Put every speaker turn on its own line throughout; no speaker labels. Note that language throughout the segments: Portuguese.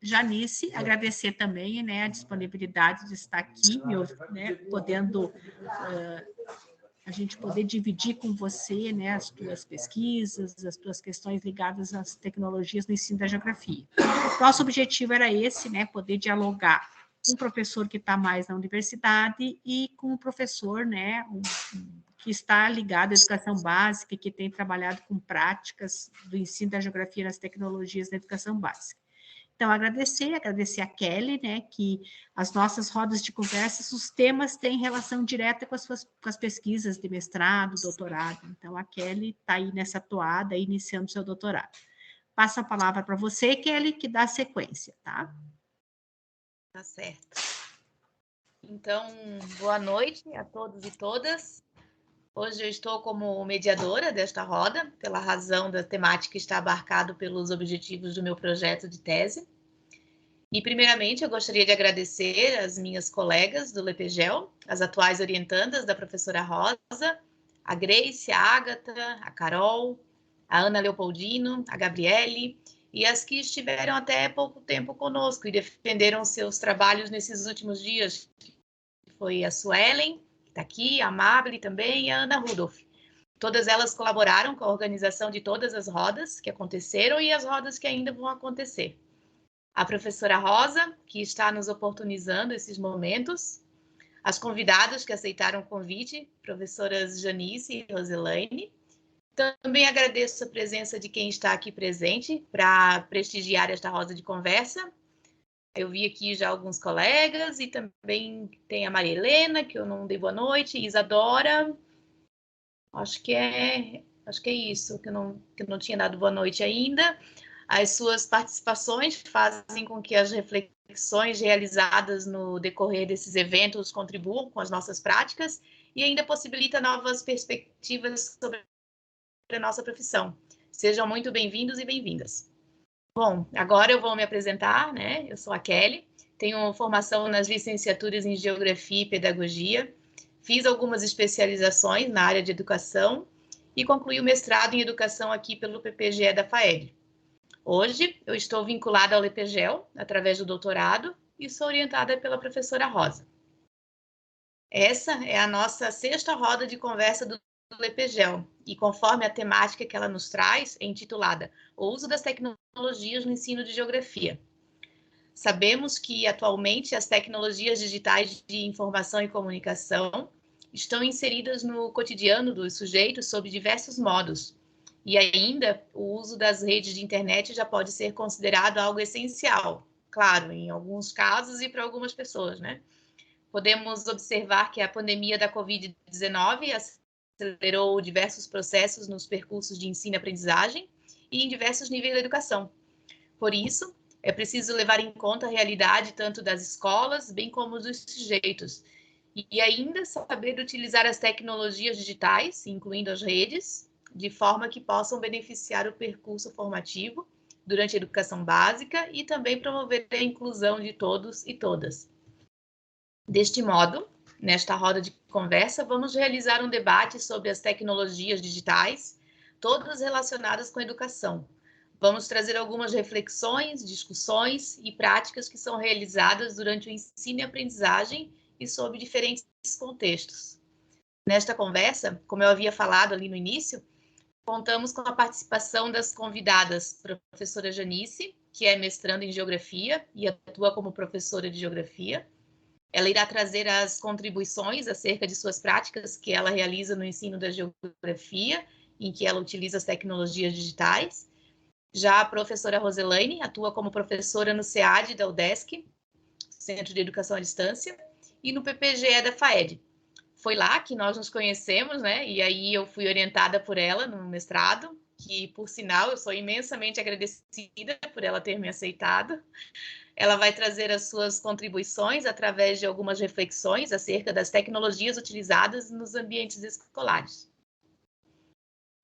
Janice, agradecer também, né, a disponibilidade de estar aqui, né, podendo a gente poder dividir com você, né, as tuas pesquisas, as tuas questões ligadas às tecnologias no ensino da geografia. Nosso objetivo era esse, né, poder dialogar com um professor que está mais na universidade e com um professor, né, que está ligado à educação básica e que tem trabalhado com práticas do ensino da geografia nas tecnologias da educação básica. Então, agradecer a Kelly, né, que as nossas rodas de conversa, os temas têm relação direta com as pesquisas de mestrado, doutorado. Então, a Kelly está aí nessa toada, iniciando seu doutorado. Passo a palavra para você, Kelly, que dá sequência, tá?
Tá certo. Então, boa noite a todos e todas. Hoje eu estou como mediadora desta roda, pela razão da temática que está abarcado pelos objetivos do meu projeto de tese. E, primeiramente, eu gostaria de agradecer as minhas colegas do LEPGEL, as atuais orientandas da professora Rosa, a Grace, a Ágata, a Carol, a Ana Leopoldino, a Gabriele, e as que estiveram até pouco tempo conosco e defenderam seus trabalhos nesses últimos dias. Foi a Suelen, que está aqui, a Amable também, e a Ana Rudolph. Todas elas colaboraram com a organização de todas as rodas que aconteceram e as rodas que ainda vão acontecer. A professora Rosa, que está nos oportunizando esses momentos, as convidadas que aceitaram o convite, professoras Janice e Roselaine. Também agradeço a presença de quem está aqui presente para prestigiar esta roda de conversa. Eu vi aqui já alguns colegas e também tem a Maria Helena, que eu não dei boa noite, Isadora. Acho que é isso, que eu não tinha dado boa noite ainda. As suas participações fazem com que as reflexões realizadas no decorrer desses eventos contribuam com as nossas práticas e ainda possibilita novas perspectivas sobre a nossa profissão. Sejam muito bem-vindos e bem-vindas. Bom, agora eu vou me apresentar, né? Eu sou a Kelly, tenho formação nas licenciaturas em Geografia e Pedagogia, fiz algumas especializações na área de educação e concluí o mestrado em Educação aqui pelo PPGE da FAED. Hoje, eu estou vinculada ao LEPGEL, através do doutorado, e sou orientada pela professora Rosa. Essa é a nossa 6ª roda de conversa do LEPGEL, e conforme a temática que ela nos traz, é intitulada O uso das tecnologias no ensino de geografia. Sabemos que, atualmente, as tecnologias digitais de informação e comunicação estão inseridas no cotidiano dos sujeitos sob diversos modos, e ainda, o uso das redes de internet já pode ser considerado algo essencial, claro, em alguns casos e para algumas pessoas, né? Podemos observar que a pandemia da Covid-19 acelerou diversos processos nos percursos de ensino e aprendizagem e em diversos níveis da educação. Por isso, é preciso levar em conta a realidade tanto das escolas, bem como dos sujeitos, e ainda saber utilizar as tecnologias digitais, incluindo as redes, de forma que possam beneficiar o percurso formativo durante a educação básica e também promover a inclusão de todos e todas. Deste modo, nesta roda de conversa, vamos realizar um debate sobre as tecnologias digitais, todas relacionadas com a educação. Vamos trazer algumas reflexões, discussões e práticas que são realizadas durante o ensino e aprendizagem e sob diferentes contextos. Nesta conversa, como eu havia falado ali no início, contamos com a participação das convidadas professora Janice, que é mestranda em Geografia e atua como professora de Geografia. Ela irá trazer as contribuições acerca de suas práticas que ela realiza no ensino da Geografia, em que ela utiliza as tecnologias digitais. Já a professora Roselaine atua como professora no SEAD da UDESC, Centro de Educação à Distância, e no PPGE da FAED. Foi lá que nós nos conhecemos, né? E aí eu fui orientada por ela no mestrado, que, por sinal, eu sou imensamente agradecida por ela ter me aceitado. Ela vai trazer as suas contribuições através de algumas reflexões acerca das tecnologias utilizadas nos ambientes escolares.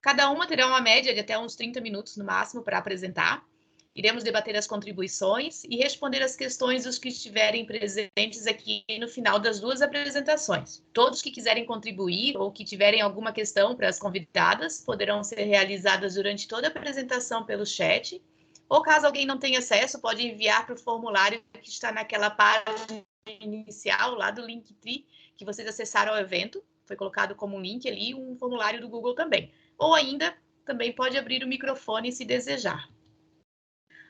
Cada uma terá uma média de até uns 30 minutos no máximo para apresentar. Iremos debater as contribuições e responder as questões dos que estiverem presentes aqui no final das 2 apresentações. Todos que quiserem contribuir ou que tiverem alguma questão para as convidadas poderão ser realizadas durante toda a apresentação pelo chat Ou caso alguém não tenha acesso, pode enviar para o formulário que está naquela página inicial lá do Linktree, que vocês acessaram ao evento. Foi colocado como um link ali, um formulário do Google também. Ou ainda, também pode abrir o microfone se desejar.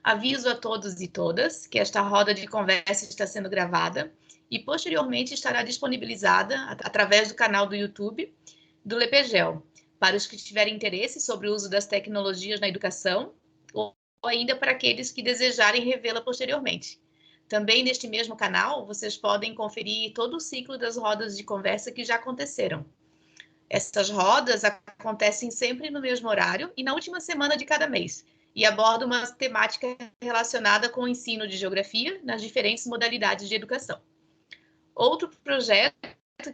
Aviso a todos e todas que esta roda de conversa está sendo gravada e posteriormente estará disponibilizada através do canal do YouTube do Lepegel, para os que tiverem interesse sobre o uso das tecnologias na educação ou ainda para aqueles que desejarem revê-la posteriormente. Também neste mesmo canal, vocês podem conferir todo o ciclo das rodas de conversa que já aconteceram. Essas rodas acontecem sempre no mesmo horário e na última semana de cada mês, e abordam uma temática relacionada com o ensino de geografia nas diferentes modalidades de educação. Outro projeto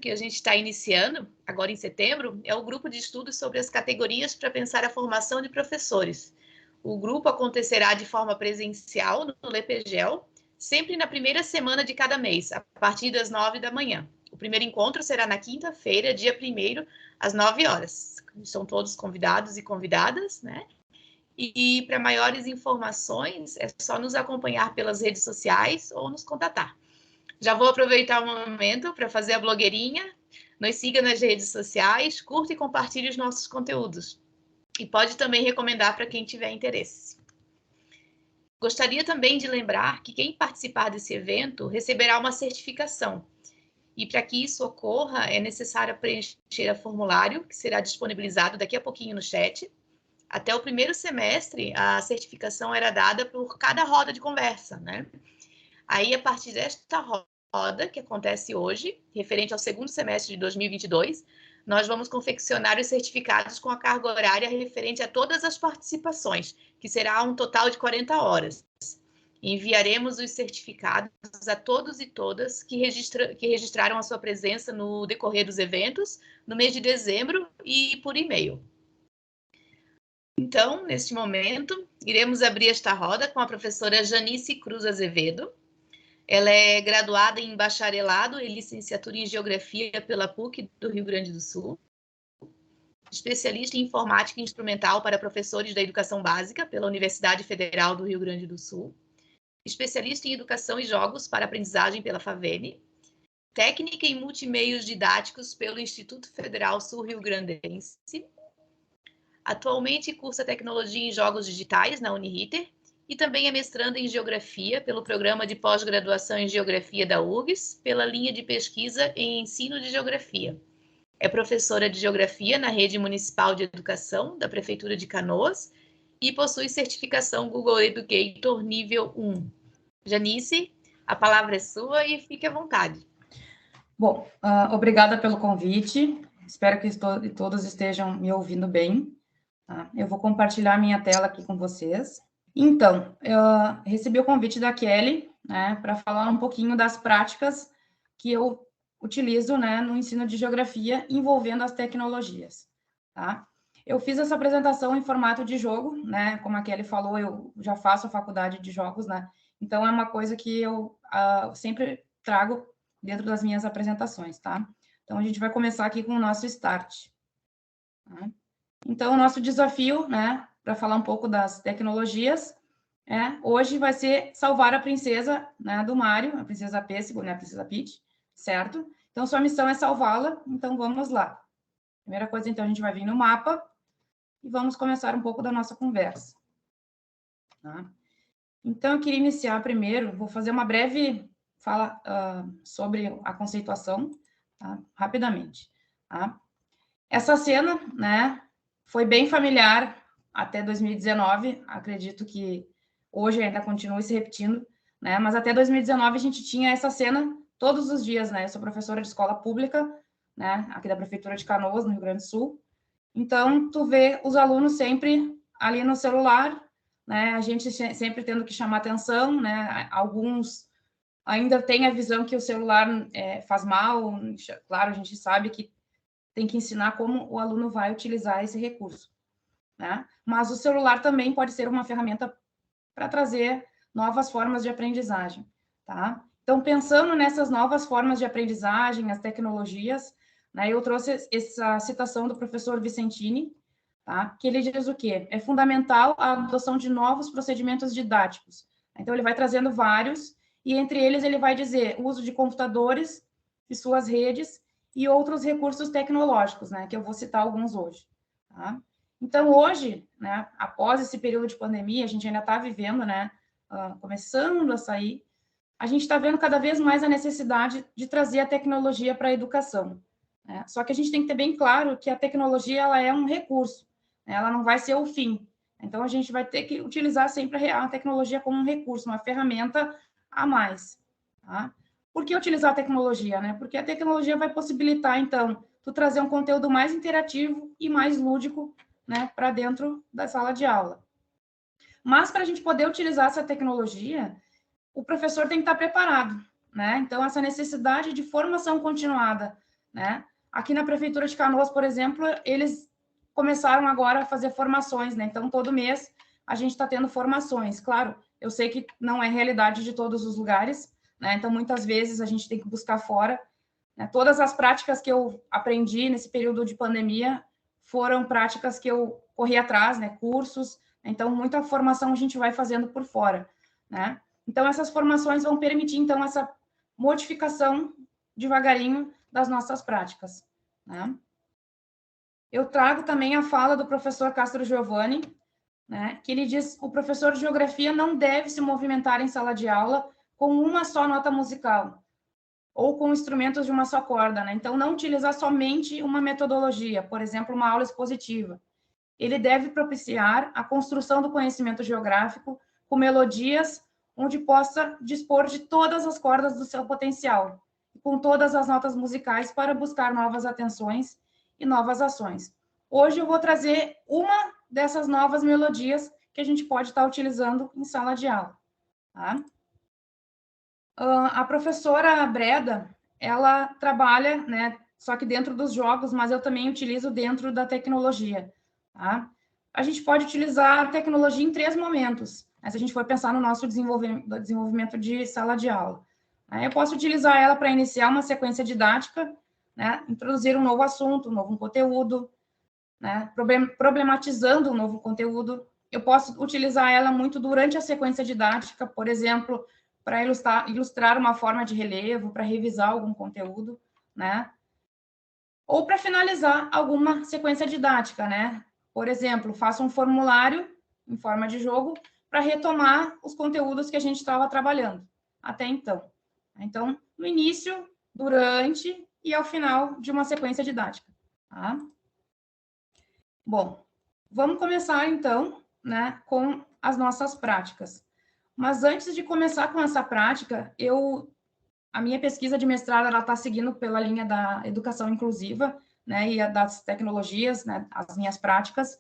que a gente está iniciando, agora em setembro, é o grupo de estudos sobre as categorias para pensar a formação de professores. O grupo acontecerá de forma presencial no Lepegel, sempre na primeira semana de cada mês, a partir das 9 da manhã. O primeiro encontro será na quinta-feira, dia 1º, às 9 horas. Estão todos convidados e convidadas, né? E para maiores informações, é só nos acompanhar pelas redes sociais ou nos contatar. Já vou aproveitar o momento para fazer a blogueirinha. Nos siga nas redes sociais, curta e compartilhe os nossos conteúdos. E pode também recomendar para quem tiver interesse. Gostaria também de lembrar que quem participar desse evento receberá uma certificação. E para que isso ocorra, é necessário preencher o formulário, que será disponibilizado daqui a pouquinho no chat. Até o primeiro semestre, a certificação era dada por cada roda de conversa, né? Aí, a partir desta roda, que acontece hoje, referente ao segundo semestre de 2022, nós vamos confeccionar os certificados com a carga horária referente a todas as participações, que será um total de 40 horas. Enviaremos os certificados a todos e todas que registraram a sua presença no decorrer dos eventos, no mês de dezembro e por e-mail. Então, neste momento, iremos abrir esta roda com a professora Janice Cruz Azevedo. Ela é graduada em bacharelado e licenciatura em Geografia pela PUC do Rio Grande do Sul, especialista em Informática Instrumental para professores da Educação Básica pela Universidade Federal do Rio Grande do Sul, especialista em Educação e Jogos para Aprendizagem pela FAVENE, técnica em Multimeios Didáticos pelo Instituto Federal Sul-Rio Grandense. Atualmente cursa Tecnologia em Jogos Digitais na Uniriter e também é mestranda em Geografia pelo Programa de Pós-Graduação em Geografia da URGS, pela linha de pesquisa em Ensino de Geografia. É professora de Geografia na Rede Municipal de Educação da Prefeitura de Canoas e possui certificação Google Educator nível 1. Janice, a palavra é sua e fique à vontade.
Bom, obrigada pelo convite. Espero que todos estejam me ouvindo bem. Eu vou compartilhar minha tela aqui com vocês. Então, eu recebi o convite da Kelly, né, para falar um pouquinho das práticas que eu utilizo, né, no ensino de geografia envolvendo as tecnologias, tá? Eu fiz essa apresentação em formato de jogo, né, como a Kelly falou, eu já faço a faculdade de jogos, né, então é uma coisa que eu sempre trago dentro das minhas apresentações, tá? Então, a gente vai começar aqui com o nosso start, tá? Então, o nosso desafio, né, para falar um pouco das tecnologias, hoje vai ser salvar a princesa, né, do Mario, a princesa Pêssego, né, a princesa Peach, certo? Então, sua missão é salvá-la, então vamos lá. Primeira coisa, então, a gente vai vir no mapa e vamos começar um pouco da nossa conversa. Tá? Então, eu queria iniciar primeiro, vou fazer uma breve fala sobre a conceituação, tá? Rapidamente. Tá? Essa cena, né, foi bem familiar até 2019, acredito que hoje ainda continua se repetindo, né, mas até 2019 a gente tinha essa cena todos os dias, né, eu sou professora de escola pública, né, aqui da Prefeitura de Canoas, no Rio Grande do Sul, então tu vê os alunos sempre ali no celular, né, a gente sempre tendo que chamar atenção, né, alguns ainda têm a visão que o celular faz mal, claro, a gente sabe que tem que ensinar como o aluno vai utilizar esse recurso, né? Mas o celular também pode ser uma ferramenta para trazer novas formas de aprendizagem, tá? Então, pensando nessas novas formas de aprendizagem, as tecnologias, né, eu trouxe essa citação do professor Vicentini, tá? Que ele diz o quê? É fundamental a adoção de novos procedimentos didáticos. Então, ele vai trazendo vários, e entre eles ele vai dizer o uso de computadores e suas redes e outros recursos tecnológicos, né? Que eu vou citar alguns hoje, tá? Então, hoje, né, após esse período de pandemia, a gente ainda está vivendo, né, começando a sair, a gente está vendo cada vez mais a necessidade de trazer a tecnologia para a educação, né? Só que a gente tem que ter bem claro que a tecnologia ela é um recurso, né? Ela não vai ser o fim. Então, a gente vai ter que utilizar sempre a tecnologia como um recurso, uma ferramenta a mais, tá? Por que utilizar a tecnologia, né? Porque a tecnologia vai possibilitar, então, tu trazer um conteúdo mais interativo e mais lúdico, né, para dentro da sala de aula. Mas, para a gente poder utilizar essa tecnologia, o professor tem que estar preparado, né? Então, essa necessidade de formação continuada, né? Aqui na Prefeitura de Canoas, por exemplo, eles começaram agora a fazer formações, né? Então, todo mês a gente está tendo formações. Claro, eu sei que não é realidade de todos os lugares, né? Então, muitas vezes a gente tem que buscar fora, né? Todas as práticas que eu aprendi nesse período de pandemia foram práticas que eu corri atrás, né? Cursos. Então, muita formação a gente vai fazendo por fora, né? Então, essas formações vão permitir, então, essa modificação devagarinho das nossas práticas, né? Eu trago também a fala do professor Castro Giovanni, né, que ele diz que o professor de geografia não deve se movimentar em sala de aula com uma só nota musical ou com instrumentos de uma só corda, né? Então, não utilizar somente uma metodologia, por exemplo, uma aula expositiva. Ele deve propiciar a construção do conhecimento geográfico com melodias onde possa dispor de todas as cordas do seu potencial, com todas as notas musicais para buscar novas atenções e novas ações. Hoje eu vou trazer uma dessas novas melodias que a gente pode estar utilizando em sala de aula, tá? A professora Breda, ela trabalha, né, só que dentro dos jogos, mas eu também utilizo dentro da tecnologia, tá? A gente pode utilizar a tecnologia em 3 momentos, né, se a gente for pensar no nosso desenvolvimento de sala de aula. Eu posso utilizar ela para iniciar uma sequência didática, né, introduzir um novo assunto, um novo conteúdo, né, problematizando um novo conteúdo. Eu posso utilizar ela muito durante a sequência didática, por exemplo, para ilustrar uma forma de relevo, para revisar algum conteúdo, né? Ou para finalizar alguma sequência didática, né? Por exemplo, faço um formulário em forma de jogo para retomar os conteúdos que a gente estava trabalhando até então. Então, no início, durante e ao final de uma sequência didática, tá? Bom, vamos começar então, né, com as nossas práticas. Mas antes de começar com essa prática, a minha pesquisa de mestrado ela está seguindo pela linha da educação inclusiva, né, e das tecnologias, né, as minhas práticas.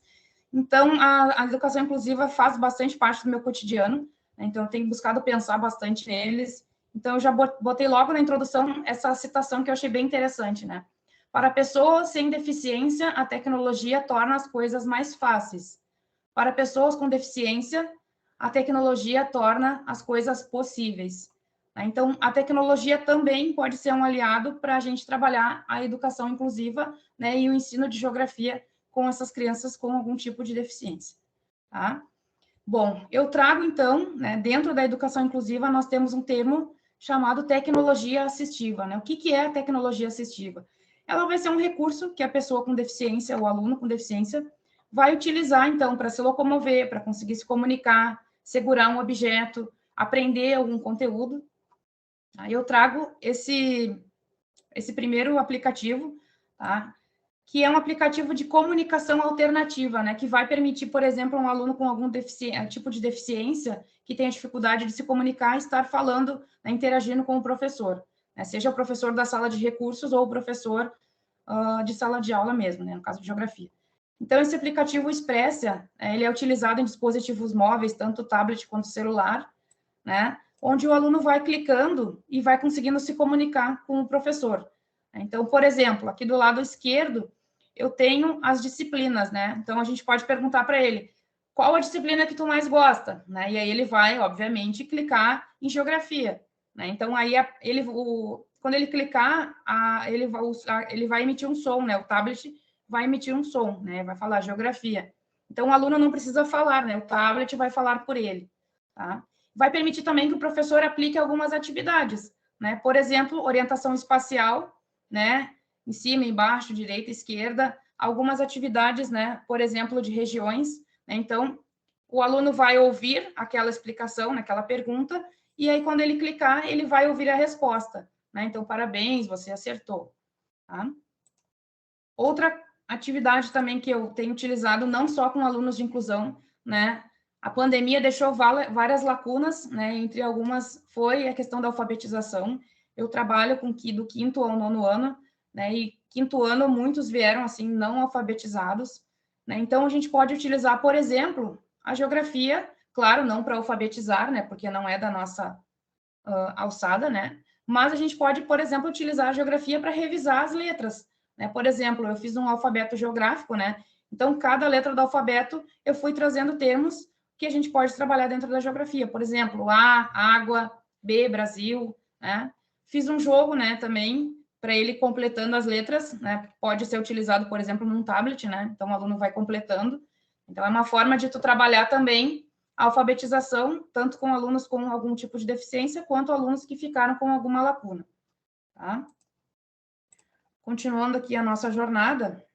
Então, a educação inclusiva faz bastante parte do meu cotidiano, né, então eu tenho buscado pensar bastante neles. Então, eu já botei logo na introdução essa citação que eu achei bem interessante, né? Para pessoas sem deficiência, a tecnologia torna as coisas mais fáceis. Para pessoas com deficiência, a tecnologia torna as coisas possíveis. Então, a tecnologia também pode ser um aliado para a gente trabalhar a educação inclusiva, né, e o ensino de geografia com essas crianças com algum tipo de deficiência, tá? Bom, eu trago, então, né, dentro da educação inclusiva, nós temos um termo chamado tecnologia assistiva, né? O que é a tecnologia assistiva? Ela vai ser um recurso que a pessoa com deficiência, o aluno com deficiência, vai utilizar, então, para se locomover, para conseguir se comunicar, segurar um objeto, aprender algum conteúdo. Aí eu trago esse primeiro aplicativo, tá? Que é um aplicativo de comunicação alternativa, né? Que vai permitir, por exemplo, um aluno com algum tipo de deficiência que tenha dificuldade de se comunicar, estar falando, né, interagindo com o professor, né? Seja o professor da sala de recursos ou o professor de sala de aula mesmo, né? No caso de geografia. Então, esse aplicativo Expressia, ele é utilizado em dispositivos móveis, tanto tablet quanto celular, né? Onde o aluno vai clicando e vai conseguindo se comunicar com o professor. Então, por exemplo, aqui do lado esquerdo, eu tenho as disciplinas, né? Então, a gente pode perguntar para ele, qual a disciplina que tu mais gosta? Né? E aí ele vai, obviamente, clicar em geografia, né? Então, aí quando ele clicar, ele vai emitir um som, né? O tablet vai emitir um som, né? Vai falar geografia. Então, o aluno não precisa falar, né? O tablet vai falar por ele, tá? Vai permitir também que o professor aplique algumas atividades, né? Por exemplo, orientação espacial, né? Em cima, embaixo, direita, esquerda, algumas atividades, né? Por exemplo, de regiões, né? Então, o aluno vai ouvir aquela explicação, naquela pergunta, e aí, quando ele clicar, ele vai ouvir a resposta, né? Então, parabéns, você acertou, tá? Outra atividade também que eu tenho utilizado, não só com alunos de inclusão, né? A pandemia deixou várias lacunas, né? Entre algumas foi a questão da alfabetização. Eu trabalho com do 5º ao 9º ano, né? E 5º ano muitos vieram assim não alfabetizados, né? Então a gente pode utilizar, por exemplo, a geografia, claro, não para alfabetizar, né? Porque não é da nossa alçada, né? Mas a gente pode, por exemplo, utilizar a geografia para revisar as letras, né? Por exemplo, eu fiz um alfabeto geográfico, né? Então, cada letra do alfabeto, eu fui trazendo termos que a gente pode trabalhar dentro da geografia. Por exemplo, A, água, B, Brasil, né? Fiz um jogo, né, também, para ele completando as letras, né? Pode ser utilizado, por exemplo, num tablet, né? Então, o aluno vai completando. Então, é uma forma de tu trabalhar também a alfabetização, tanto com alunos com algum tipo de deficiência, quanto alunos que ficaram com alguma lacuna, tá? Continuando aqui a nossa jornada,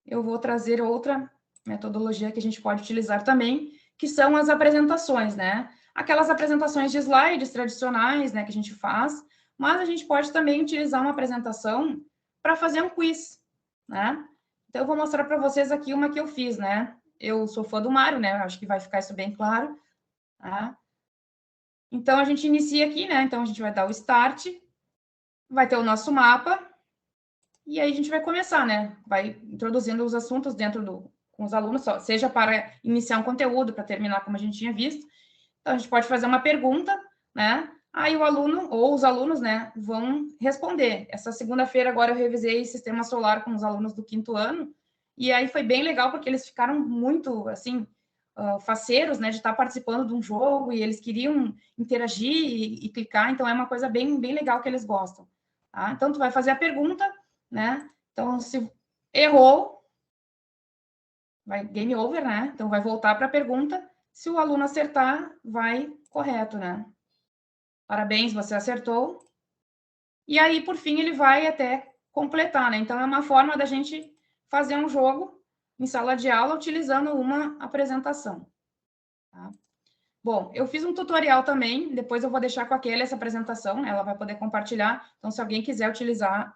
eu vou trazer outra metodologia que a gente pode utilizar também, que são as apresentações, né? Aquelas apresentações de slides tradicionais, né, que a gente faz, mas a gente pode também utilizar uma apresentação para fazer um quiz, né? Então, eu vou mostrar para vocês aqui uma que eu fiz, né? Eu sou fã do Mário, né? Acho que vai ficar isso bem claro, tá? Então, a gente inicia aqui, né? Então, a gente vai dar o start, vai ter o nosso mapa, e aí a gente vai começar, né? Vai introduzindo os assuntos dentro com os alunos, seja para iniciar um conteúdo, para terminar como a gente tinha visto. Então, a gente pode fazer uma pergunta, né? Aí o aluno, ou os alunos, né, vão responder. Essa segunda-feira, agora, eu revisei Sistema Solar com os alunos do 5º ano, e aí foi bem legal, porque eles ficaram muito, assim, faceiros, né, de estar participando de um jogo, e eles queriam interagir e clicar, então é uma coisa bem, bem legal que eles gostam, tá? Então, tu vai fazer a pergunta, né? Então, se errou, vai game over, né? Então, vai voltar para a pergunta. Se o aluno acertar, vai correto, né? Parabéns, você acertou. E aí, por fim, ele vai até completar, né? Então, é uma forma da gente fazer um jogo em sala de aula utilizando uma apresentação, tá? Bom, eu fiz um tutorial também, depois eu vou deixar com a Kelly essa apresentação, né? Ela vai poder compartilhar. Então, se alguém quiser utilizar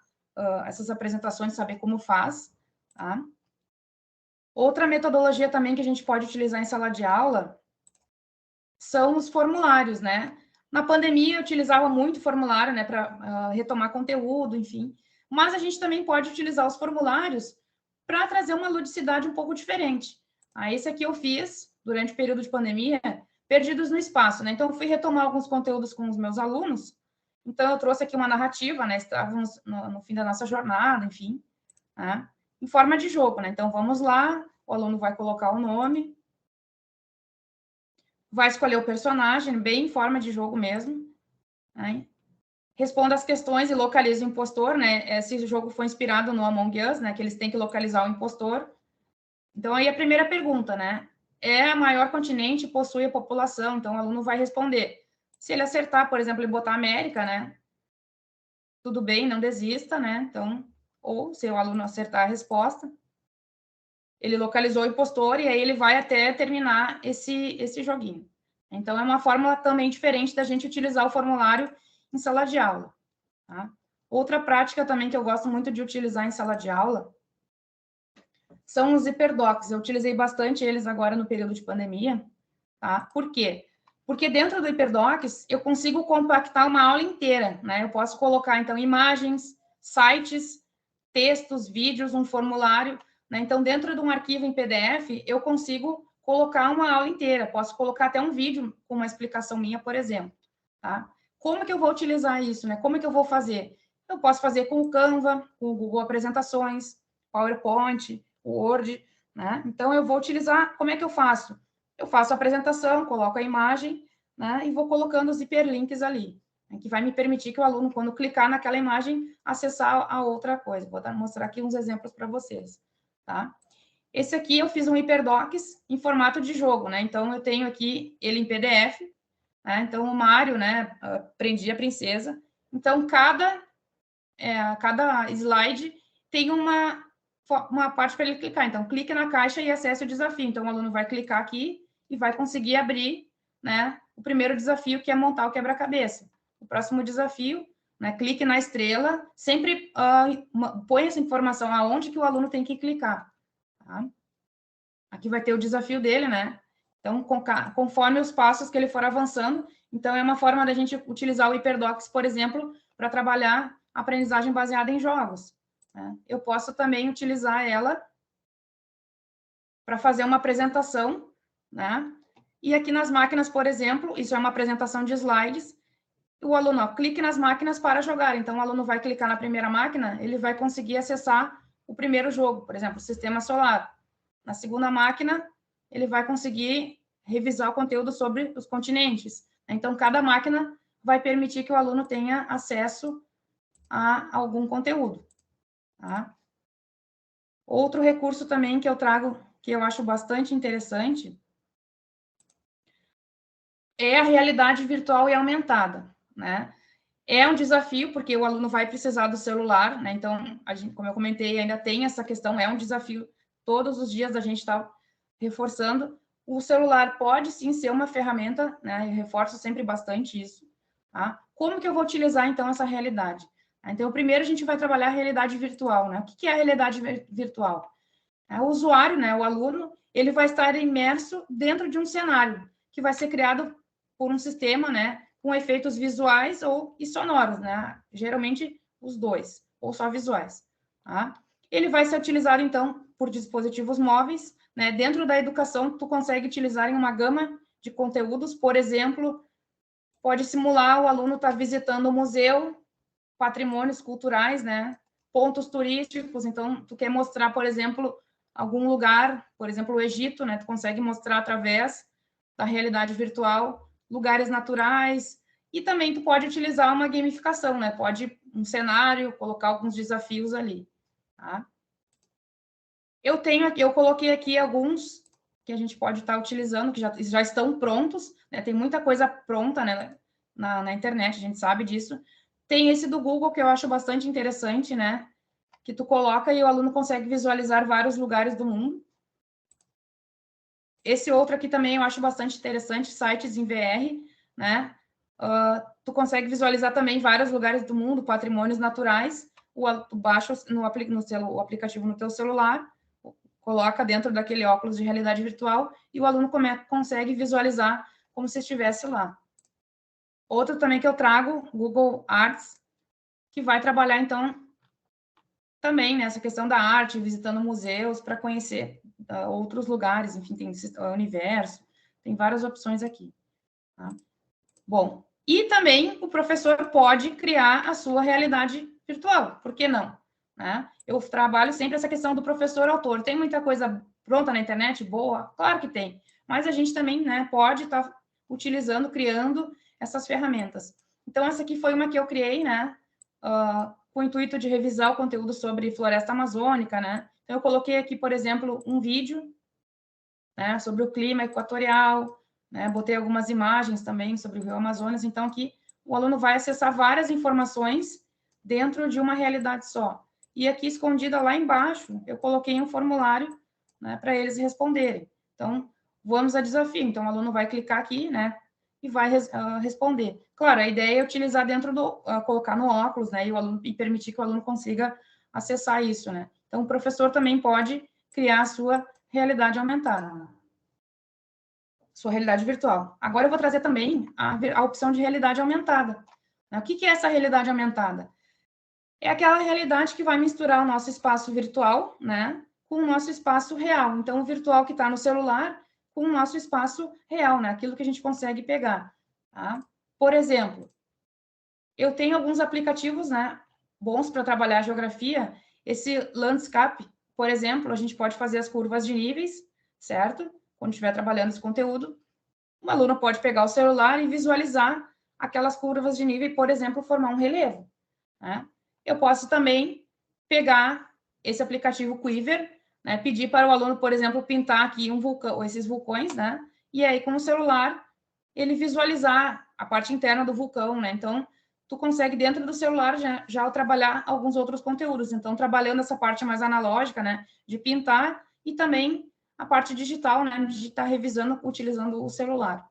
essas apresentações, saber como faz, tá? Outra metodologia também que a gente pode utilizar em sala de aula são os formulários, né? Na pandemia, eu utilizava muito formulário, né, para retomar conteúdo, enfim. Mas a gente também pode utilizar os formulários para trazer uma ludicidade um pouco diferente. Esse aqui eu fiz durante o período de pandemia, Perdidos no Espaço, né? Então, eu fui retomar alguns conteúdos com os meus alunos. Então, eu trouxe aqui uma narrativa, né? Estávamos no fim da nossa jornada, enfim, né? Em forma de jogo, né? Então, vamos lá, o aluno vai colocar o nome, vai escolher o personagem, bem em forma de jogo mesmo, né? Responda as questões e localiza o impostor, né? Esse jogo foi inspirado no Among Us, né? Que eles têm que localizar o impostor. Então, aí a primeira pergunta, né? É a maior continente, possui a população, então o aluno vai responder. Se ele acertar, por exemplo, e botar América, né? Tudo bem, não desista, né? Então, ou se o aluno acertar a resposta, ele localizou o impostor e aí ele vai até terminar esse joguinho. Então, é uma fórmula também diferente da gente utilizar o formulário em sala de aula, tá? Outra prática também que eu gosto muito de utilizar em sala de aula são os hiperdocs. Eu utilizei bastante eles agora no período de pandemia, tá? Por quê? Porque dentro do hiperdocs eu consigo compactar uma aula inteira, né? Eu posso colocar, então, imagens, sites, textos, vídeos, um formulário, né? Então, dentro de um arquivo em PDF, eu consigo colocar uma aula inteira. Posso colocar até um vídeo com uma explicação minha, por exemplo, tá? Como que eu vou utilizar isso, né? Como que eu vou fazer? Eu posso fazer com o Canva, com o Google Apresentações, PowerPoint, Word, né? Então, eu vou utilizar... Como é que eu faço? Eu faço a apresentação, coloco a imagem, né? E vou colocando os hiperlinks ali, né? Que vai me permitir que o aluno, quando clicar naquela imagem, acessar a outra coisa. Vou mostrar aqui uns exemplos para vocês, tá? Esse aqui eu fiz um HyperDocs em formato de jogo, né? Então, eu tenho aqui ele em PDF, né? Então, o Mário, né, prendi a princesa. Então, cada slide tem uma parte para ele clicar. Então, clique na caixa e acesse o desafio. Então, o aluno vai clicar aqui e vai conseguir abrir, né, o primeiro desafio, que é montar o quebra-cabeça. O próximo desafio, né, clique na estrela, sempre põe essa informação aonde que o aluno tem que clicar. Tá? Aqui vai ter o desafio dele, né? Então, conforme os passos que ele for avançando, então é uma forma da gente utilizar o HyperDocs, por exemplo, para trabalhar aprendizagem baseada em jogos. Né? Eu posso também utilizar ela para fazer uma apresentação, né? E aqui nas máquinas, por exemplo, isso é uma apresentação de slides, o aluno, clique nas máquinas para jogar. Então, o aluno vai clicar na primeira máquina, ele vai conseguir acessar o primeiro jogo, por exemplo, o Sistema Solar. Na segunda máquina, ele vai conseguir revisar o conteúdo sobre os continentes. Então, cada máquina vai permitir que o aluno tenha acesso a algum conteúdo. Tá? Outro recurso também que eu trago, que eu acho bastante interessante, é a realidade virtual e aumentada, né? É um desafio, porque o aluno vai precisar do celular, né? Então, como eu comentei, ainda tem essa questão, é um desafio todos os dias a gente está reforçando. O celular pode sim ser uma ferramenta, né? Eu reforço sempre bastante isso. Tá? Como que eu vou utilizar, então, essa realidade? Então, primeiro a gente vai trabalhar a realidade virtual, né? O que é a realidade virtual? O usuário, né? O aluno, ele vai estar imerso dentro de um cenário que vai ser criado por um sistema, né? Com efeitos visuais e sonoros, né? Geralmente os dois, ou só visuais. Tá? Ele vai ser utilizado, então, por dispositivos móveis, né? Dentro da educação, tu consegue utilizar em uma gama de conteúdos, por exemplo, pode simular o aluno estar visitando um museu, patrimônios culturais, né? Pontos turísticos, então, tu quer mostrar, por exemplo, algum lugar, por exemplo, o Egito, né? Tu consegue mostrar através da realidade virtual lugares naturais, e também tu pode utilizar uma gamificação, né? Pode um cenário, colocar alguns desafios ali, tá? Eu coloquei aqui alguns que a gente pode estar utilizando, que já estão prontos, né? Tem muita coisa pronta, né? Na internet, a gente sabe disso. Tem esse do Google, que eu acho bastante interessante, né? Que tu coloca e o aluno consegue visualizar vários lugares do mundo. Esse outro aqui também eu acho bastante interessante, sites em VR, né? Tu consegue visualizar também vários lugares do mundo, patrimônios naturais. Tu baixa o aplicativo no teu celular, coloca dentro daquele óculos de realidade virtual e o aluno consegue visualizar como se estivesse lá. Outro também que eu trago, Google Arts, que vai trabalhar, então, também nessa questão da arte, visitando museus para conhecer outros lugares, enfim, tem o universo, tem várias opções aqui. Tá? Bom, e também o professor pode criar a sua realidade virtual, por que não? Né? Eu trabalho sempre essa questão do professor-autor. Tem muita coisa pronta na internet, boa? Claro que tem, mas a gente também, né, pode estar utilizando, criando essas ferramentas. Então, essa aqui foi uma que eu criei, né, com o intuito de revisar o conteúdo sobre floresta amazônica, né? Então, eu coloquei aqui, por exemplo, um vídeo, né, sobre o clima equatorial, né? Botei algumas imagens também sobre o Rio Amazonas. Então, aqui o aluno vai acessar várias informações dentro de uma realidade só. E aqui, escondida lá embaixo, eu coloquei um formulário, né, para eles responderem. Então, vamos a desafio. Então, o aluno vai clicar aqui, né, e vai responder. Claro, a ideia é utilizar dentro colocar no óculos, né, e permitir que o aluno consiga acessar isso, né. Então, o professor também pode criar a sua realidade aumentada, sua realidade virtual. Agora eu vou trazer também a opção de realidade aumentada. O que é essa realidade aumentada? É aquela realidade que vai misturar o nosso espaço virtual, né, com o nosso espaço real. Então, o virtual que está no celular com o nosso espaço real, né, aquilo que a gente consegue pegar. Tá? Por exemplo, eu tenho alguns aplicativos, né, bons para trabalhar a geografia. Esse Landscape, por exemplo, a gente pode fazer as curvas de níveis, certo? Quando estiver trabalhando esse conteúdo, o aluno pode pegar o celular e visualizar aquelas curvas de nível e, por exemplo, formar um relevo. Né? Eu posso também pegar esse aplicativo Quiver, né, pedir para o aluno, por exemplo, pintar aqui um vulcão, esses vulcões, né? E aí, com o celular, ele visualizar a parte interna do vulcão, né? Então, tu consegue, dentro do celular, já trabalhar alguns outros conteúdos. Então, trabalhando essa parte mais analógica, né? De pintar e também a parte digital, né? De estar revisando, utilizando o celular.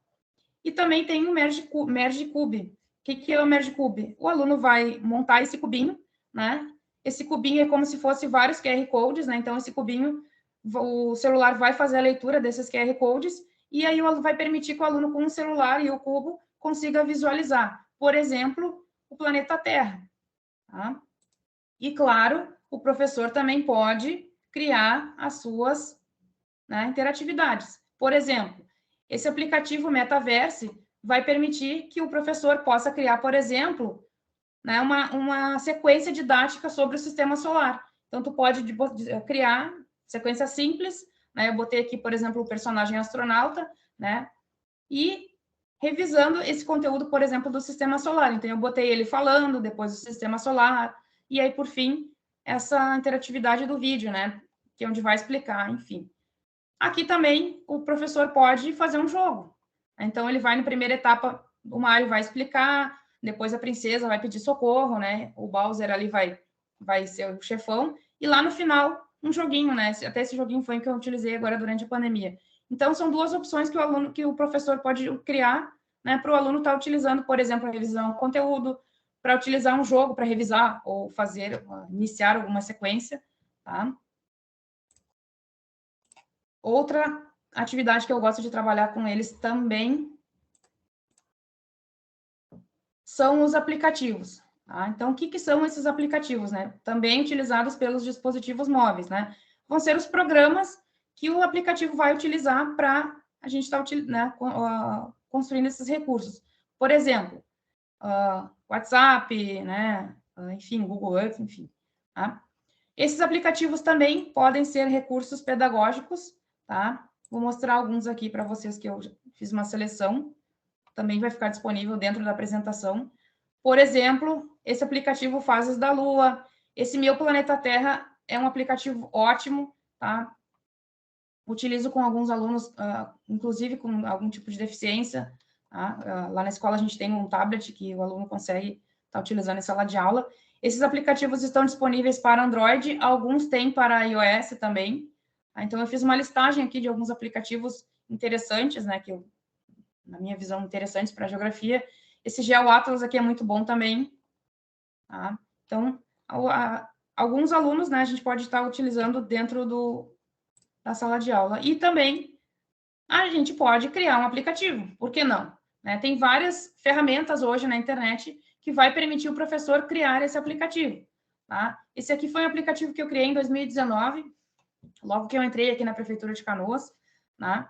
E também tem o Merge Cube. O que é o Merge Cube? O aluno vai montar esse cubinho, né? Esse cubinho é como se fosse vários QR Codes, né? Então, esse cubinho, o celular vai fazer a leitura desses QR Codes e aí vai permitir que o aluno, com o celular e o cubo, consiga visualizar, por exemplo, o planeta Terra. Tá? E, claro, o professor também pode criar as suas, né, interatividades. Por exemplo, esse aplicativo Metaverse vai permitir que o professor possa criar, por exemplo, né, uma sequência didática sobre o sistema solar. Então, tu pode criar sequência simples, né? Eu botei aqui, por exemplo, o personagem astronauta, né? E revisando esse conteúdo, por exemplo, do sistema solar. Então, eu botei ele falando, depois do sistema solar, e aí, por fim, essa interatividade do vídeo, né? Que é onde vai explicar, enfim. Aqui também o professor pode fazer um jogo. Então, ele vai na primeira etapa, o Mario vai explicar, depois a princesa vai pedir socorro, né? O Bowser ali vai ser o chefão. E lá no final, um joguinho, né? Até esse joguinho foi o que eu utilizei agora durante a pandemia. Então, são duas opções que o professor pode criar, né? Para o aluno estar utilizando, por exemplo, a revisão do conteúdo, para utilizar um jogo para revisar ou iniciar alguma sequência, tá? Outra atividade que eu gosto de trabalhar com eles também são os aplicativos. Tá? Então, o que são esses aplicativos, né? Também utilizados pelos dispositivos móveis, né? Vão ser os programas que o aplicativo vai utilizar para a gente estar né, construindo esses recursos. Por exemplo, WhatsApp, né? Enfim, Google Earth, enfim. Tá? Esses aplicativos também podem ser recursos pedagógicos, tá? Vou mostrar alguns aqui para vocês que eu fiz uma seleção. Também vai ficar disponível dentro da apresentação. Por exemplo, esse aplicativo Fases da Lua. Esse Meu Planeta Terra é um aplicativo ótimo, tá? Utilizo com alguns alunos, inclusive com algum tipo de deficiência. Tá? Lá na escola a gente tem um tablet que o aluno consegue estar utilizando em sala de aula. Esses aplicativos estão disponíveis para Android, alguns têm para iOS também. Tá? Então, eu fiz uma listagem aqui de alguns aplicativos interessantes, né, que na minha visão, interessantes para a geografia. Esse GeoAtlas aqui é muito bom também. Tá? Então, alguns alunos, né, a gente pode estar utilizando dentro da sala de aula. E também a gente pode criar um aplicativo, por que não? Né? Tem várias ferramentas hoje na internet que vai permitir o professor criar esse aplicativo. Tá? Esse aqui foi um aplicativo que eu criei em 2019, logo que eu entrei aqui na Prefeitura de Canoas. Né?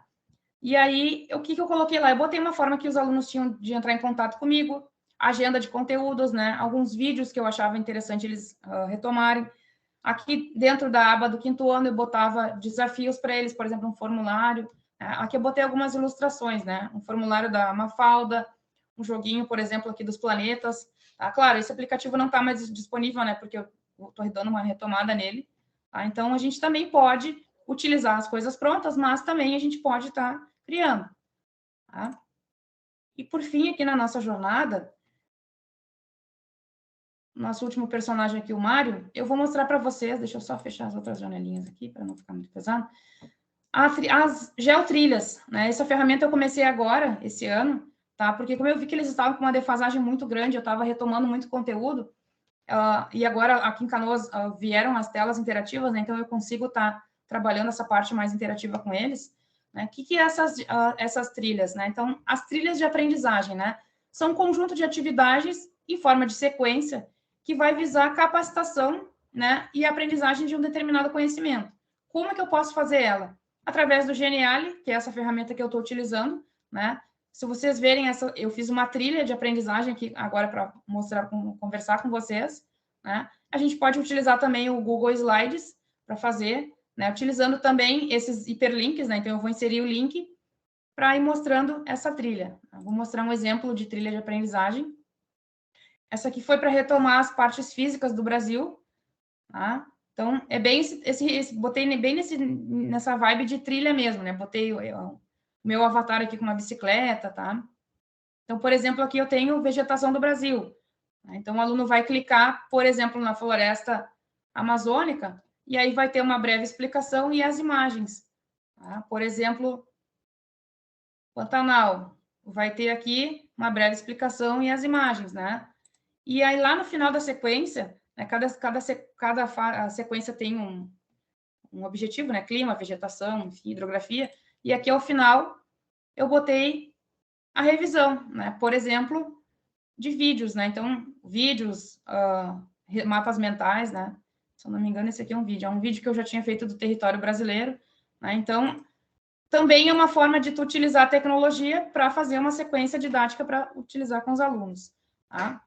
E aí, o que eu coloquei lá? Eu botei uma forma que os alunos tinham de entrar em contato comigo, agenda de conteúdos, né? Alguns vídeos que eu achava interessante eles retomarem. Aqui, dentro da aba do 5º ano, eu botava desafios para eles, por exemplo, um formulário. Aqui eu botei algumas ilustrações, né? Um formulário da Mafalda, um joguinho, por exemplo, aqui dos planetas. Tá? Claro, esse aplicativo não está mais disponível, né? Porque eu estou dando uma retomada nele. Tá? Então, a gente também pode utilizar as coisas prontas, mas também a gente pode estar criando. Tá? E, por fim, aqui na nossa jornada, nosso último personagem aqui, o Mário, eu vou mostrar para vocês, deixa eu só fechar as outras janelinhas aqui, para não ficar muito pesado, as geotrilhas, né? Essa ferramenta eu comecei agora, esse ano, tá? Porque como eu vi que eles estavam com uma defasagem muito grande, eu estava retomando muito conteúdo, e agora aqui em Canoas vieram as telas interativas, né? Então eu consigo estar trabalhando essa parte mais interativa com eles. Né? O que é essas trilhas? Né? Então, as trilhas de aprendizagem, né? São um conjunto de atividades em forma de sequência que vai visar a capacitação, né, e a aprendizagem de um determinado conhecimento. Como é que eu posso fazer ela? Através do Geniali, que é essa ferramenta que eu estou utilizando, né? Se vocês verem, eu fiz uma trilha de aprendizagem aqui agora para conversar com vocês, né? A gente pode utilizar também o Google Slides para fazer, né? Utilizando também esses hiperlinks, né? Então, eu vou inserir o link para ir mostrando essa trilha. Eu vou mostrar um exemplo de trilha de aprendizagem. Essa aqui foi para retomar as partes físicas do Brasil, tá? Então, é bem botei bem nessa vibe de trilha mesmo, né? Botei o meu avatar aqui com uma bicicleta, tá? Então, por exemplo, aqui eu tenho vegetação do Brasil. Então, o aluno vai clicar, por exemplo, na floresta amazônica, e aí vai ter uma breve explicação e as imagens. Tá? Por exemplo, Pantanal, vai ter aqui uma breve explicação e as imagens, né? E aí, lá no final da sequência, né, cada sequência tem um objetivo, né? Clima, vegetação, enfim, hidrografia. E aqui, ao final, eu botei a revisão, né? Por exemplo, de vídeos, né? Então, vídeos, mapas mentais, né? Se eu não me engano, esse aqui é um vídeo que eu já tinha feito do território brasileiro, né? Então, também é uma forma de tu utilizar a tecnologia para fazer uma sequência didática para utilizar com os alunos, tá?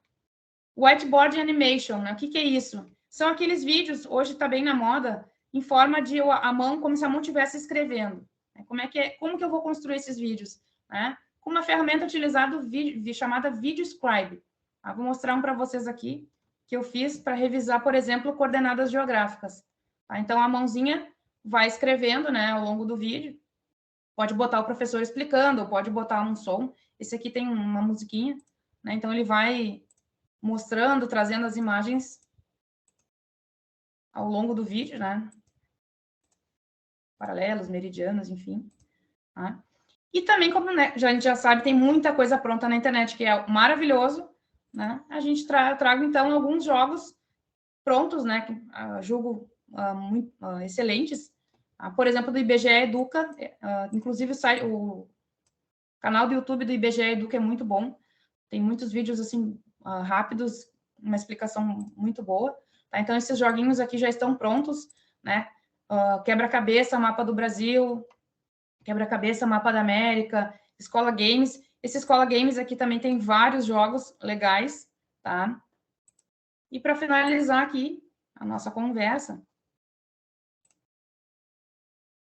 Whiteboard Animation, né? O que é isso? São aqueles vídeos, hoje está bem na moda, em forma de a mão, como se a mão estivesse escrevendo. Como que eu vou construir esses vídeos? Né? Com uma ferramenta utilizada chamada VideoScribe. Vou mostrar um para vocês aqui, que eu fiz para revisar, por exemplo, coordenadas geográficas. Tá? Então, a mãozinha vai escrevendo, né, ao longo do vídeo. Pode botar o professor explicando, ou pode botar um som. Esse aqui tem uma musiquinha, né? Então, ele vai mostrando, trazendo as imagens ao longo do vídeo, né? Paralelos, meridianos, enfim. Tá? E também, como né, a gente já sabe, tem muita coisa pronta na internet, que é maravilhoso, né? A gente trago, então, alguns jogos prontos, né? Que julgo muito excelentes. Por exemplo, do IBGE Educa, inclusive o canal do YouTube do IBGE Educa é muito bom. Tem muitos vídeos, assim, rápidos, uma explicação muito boa. Tá? Então, esses joguinhos aqui já estão prontos, né? Quebra-cabeça, mapa do Brasil, quebra-cabeça, mapa da América, Escola Games. Esse Escola Games aqui também tem vários jogos legais, tá? E para finalizar aqui a nossa conversa,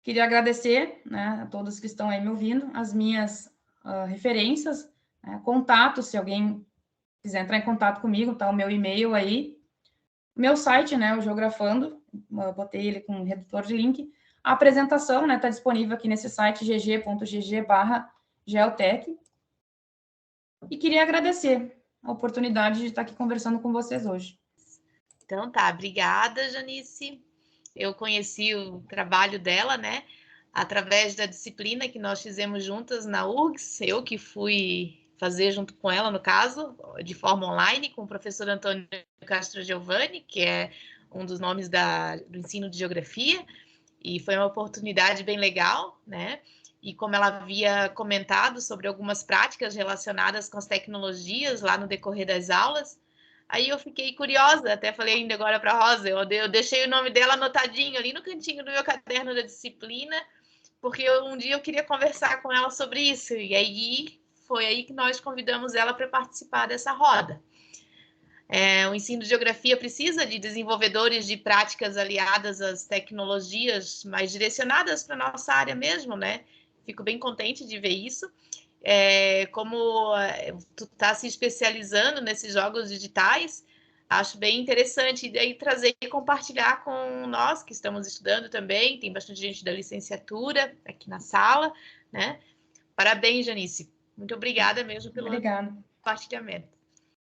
queria agradecer, né, a todos que estão aí me ouvindo, as minhas referências, né, contato, se alguém quiser entrar em contato comigo, tá o meu e-mail aí, meu site, né, o Geografando, eu botei ele com um redutor de link, a apresentação, né, está disponível aqui nesse site, gg.gg/geotech, e queria agradecer a oportunidade de estar aqui conversando com vocês hoje.
Então tá, obrigada, Janice. Eu conheci o trabalho dela, né, através da disciplina que nós fizemos juntas na URGS, eu que fui fazer junto com ela, no caso, de forma online, com o professor Antônio Castro Giovanni, que é um dos nomes do ensino de geografia, e foi uma oportunidade bem legal, né? E como ela havia comentado sobre algumas práticas relacionadas com as tecnologias lá no decorrer das aulas, aí eu fiquei curiosa, até falei ainda agora para a Rosa, eu deixei o nome dela anotadinho ali no cantinho do meu caderno da disciplina, porque um dia eu queria conversar com ela sobre isso, e aí foi aí que nós convidamos ela para participar dessa roda. O ensino de geografia precisa de desenvolvedores de práticas aliadas às tecnologias mais direcionadas para a nossa área mesmo, né? Fico bem contente de ver isso. Como tu está se especializando nesses jogos digitais, acho bem interessante. E daí trazer e compartilhar com nós que estamos estudando também. Tem bastante gente da licenciatura aqui na sala, né? Parabéns, Janice. Muito obrigada mesmo pelo compartilhamento.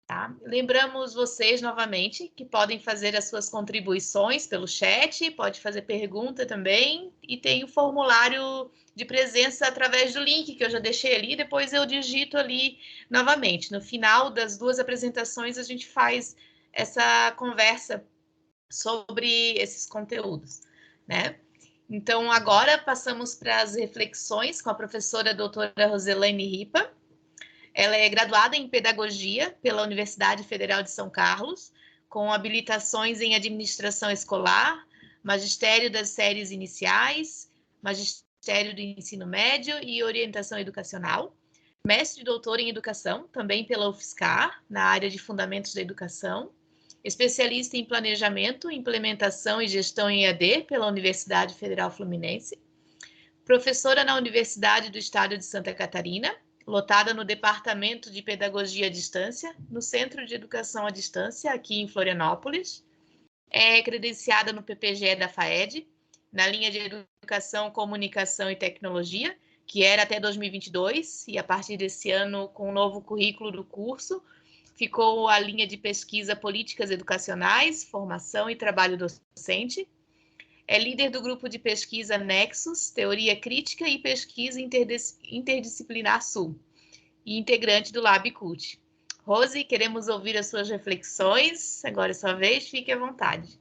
Tá? Lembramos vocês novamente que podem fazer as suas contribuições pelo chat, pode fazer pergunta também, e tem o formulário de presença através do link que eu já deixei ali, depois eu digito ali novamente. No final das duas apresentações, a gente faz essa conversa sobre esses conteúdos, né? Então, agora passamos para as reflexões com a professora doutora Roselaine Ripa. Ela é graduada em Pedagogia pela Universidade Federal de São Carlos, com habilitações em Administração Escolar, Magistério das Séries Iniciais, Magistério do Ensino Médio e Orientação Educacional. Mestre e doutora em Educação, também pela UFSCar, na área de Fundamentos da Educação. Especialista em Planejamento, Implementação e Gestão em EAD pela Universidade Federal Fluminense. Professora na Universidade do Estado de Santa Catarina, lotada no Departamento de Pedagogia à Distância, no Centro de Educação à Distância, aqui em Florianópolis. É credenciada no PPGE da FAED, na linha de Educação, Comunicação e Tecnologia, que era até 2022, e a partir desse ano, com o novo currículo do curso, ficou a linha de pesquisa Políticas Educacionais, Formação e Trabalho Docente. É líder do grupo de pesquisa Nexus, Teoria Crítica e Pesquisa Interdisciplinar Sul, e integrante do LabCult. Rose, queremos ouvir as suas reflexões. Agora é sua vez, fique à vontade.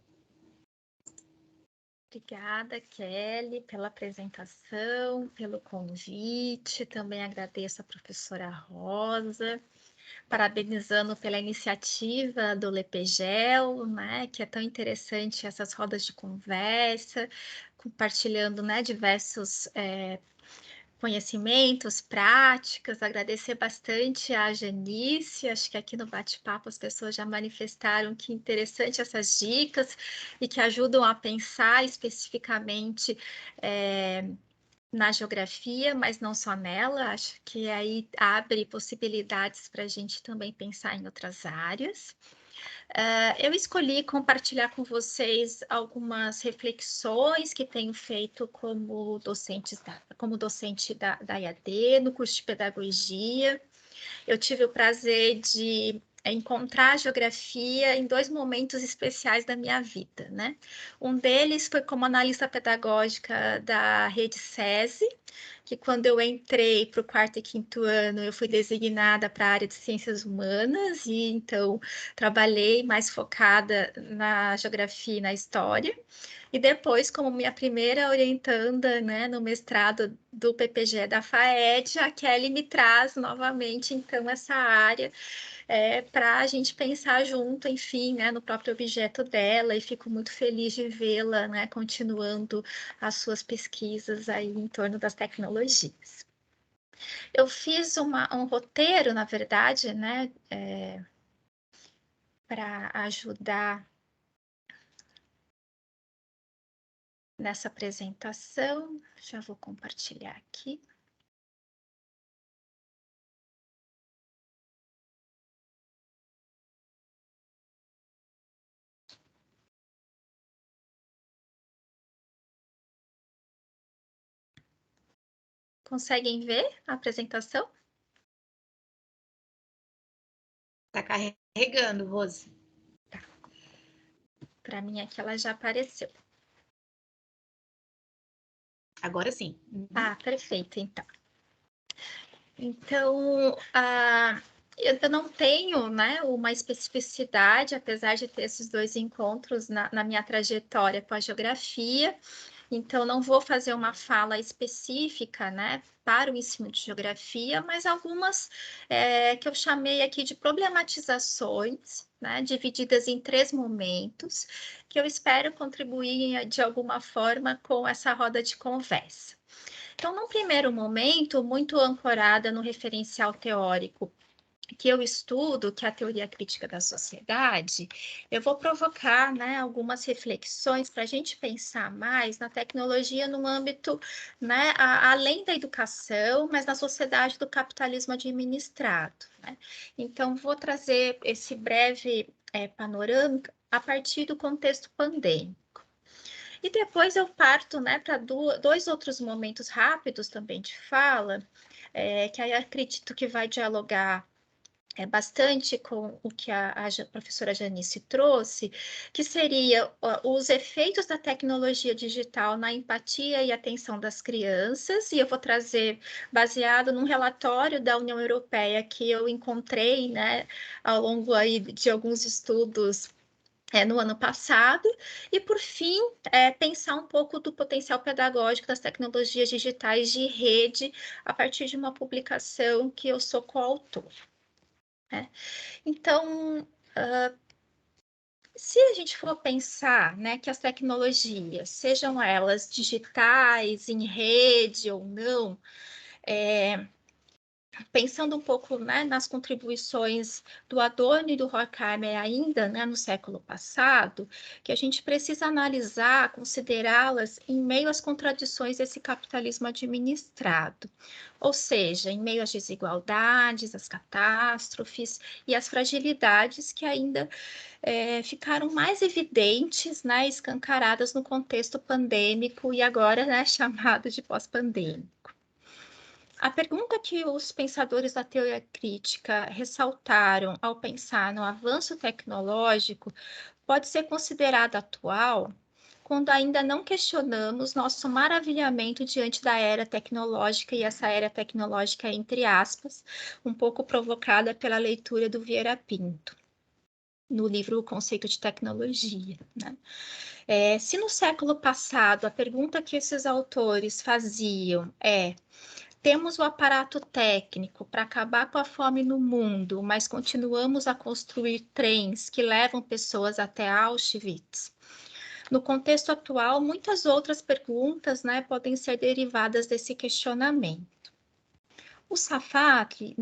Obrigada, Kelly, pela apresentação, pelo convite. Também agradeço a professora Rosa, parabenizando pela iniciativa do Lepegel, né, que é tão interessante essas rodas de conversa, compartilhando, né, diversos conhecimentos, práticas, agradecer bastante a Janice, acho que aqui no bate-papo as pessoas já manifestaram que interessante essas dicas e que ajudam a pensar especificamente na geografia, mas não só nela, acho que aí abre possibilidades para a gente também pensar em outras áreas. Eu escolhi compartilhar com vocês algumas reflexões que tenho feito como docente da IAD, no curso de pedagogia. Eu tive o prazer de encontrar a geografia em 2 momentos especiais da minha vida, né? Um deles foi como analista pedagógica da rede SESI, que quando eu entrei para o 4º e 5º ano, eu fui designada para a área de ciências humanas, e então trabalhei mais focada na geografia e na história. E depois, como minha primeira orientanda, né, no mestrado do PPGE da FAED, a Kelly me traz novamente, então, essa área para a gente pensar junto, enfim, né, no próprio objeto dela, e fico muito feliz de vê-la, né, continuando as suas pesquisas aí em torno das tecnologias. Eu fiz um roteiro, na verdade, né, para ajudar nessa apresentação. Já vou compartilhar aqui. Conseguem ver a apresentação?
Está carregando, Rose.
Tá. Para mim aqui ela já apareceu.
Agora sim.
Ah, perfeito, então. Então, eu não tenho, né, uma especificidade, apesar de ter esses 2 encontros na minha trajetória com a geografia. Então, não vou fazer uma fala específica, né, para o ensino de geografia, mas algumas que eu chamei aqui de problematizações, né, divididas em 3 momentos, que eu espero contribuir de alguma forma com essa roda de conversa. Então, num primeiro momento, muito ancorada no referencial teórico que eu estudo, que é a teoria crítica da sociedade, eu vou provocar, né, algumas reflexões para a gente pensar mais na tecnologia no âmbito, né, além da educação, mas na sociedade do capitalismo administrado, né? Então, vou trazer esse breve panorâmica a partir do contexto pandêmico. E depois eu parto, né, para 2 outros momentos rápidos também de fala, que aí acredito que vai dialogar bastante com o que a professora Janice trouxe, que seria os efeitos da tecnologia digital na empatia e atenção das crianças, e eu vou trazer baseado num relatório da União Europeia que eu encontrei, né, ao longo aí de alguns estudos no ano passado, e por fim, pensar um pouco do potencial pedagógico das tecnologias digitais de rede a partir de uma publicação que eu sou coautor. Então, se a gente for pensar, né, que as tecnologias, sejam elas digitais, em rede ou não, pensando um pouco, né, nas contribuições do Adorno e do Horkheimer ainda, né, no século passado, que a gente precisa analisar, considerá-las em meio às contradições desse capitalismo administrado, ou seja, em meio às desigualdades, às catástrofes e às fragilidades que ainda ficaram mais evidentes, né, escancaradas no contexto pandêmico e agora, né, chamado de pós-pandêmico. A pergunta que os pensadores da teoria crítica ressaltaram ao pensar no avanço tecnológico pode ser considerada atual quando ainda não questionamos nosso maravilhamento diante da era tecnológica, e essa era tecnológica, entre aspas, um pouco provocada pela leitura do Vieira Pinto, no livro O Conceito de Tecnologia, né? Se no século passado a pergunta que esses autores faziam temos o aparato técnico para acabar com a fome no mundo, mas continuamos a construir trens que levam pessoas até Auschwitz. No contexto atual, muitas outras perguntas, né, podem ser derivadas desse questionamento. O Safak,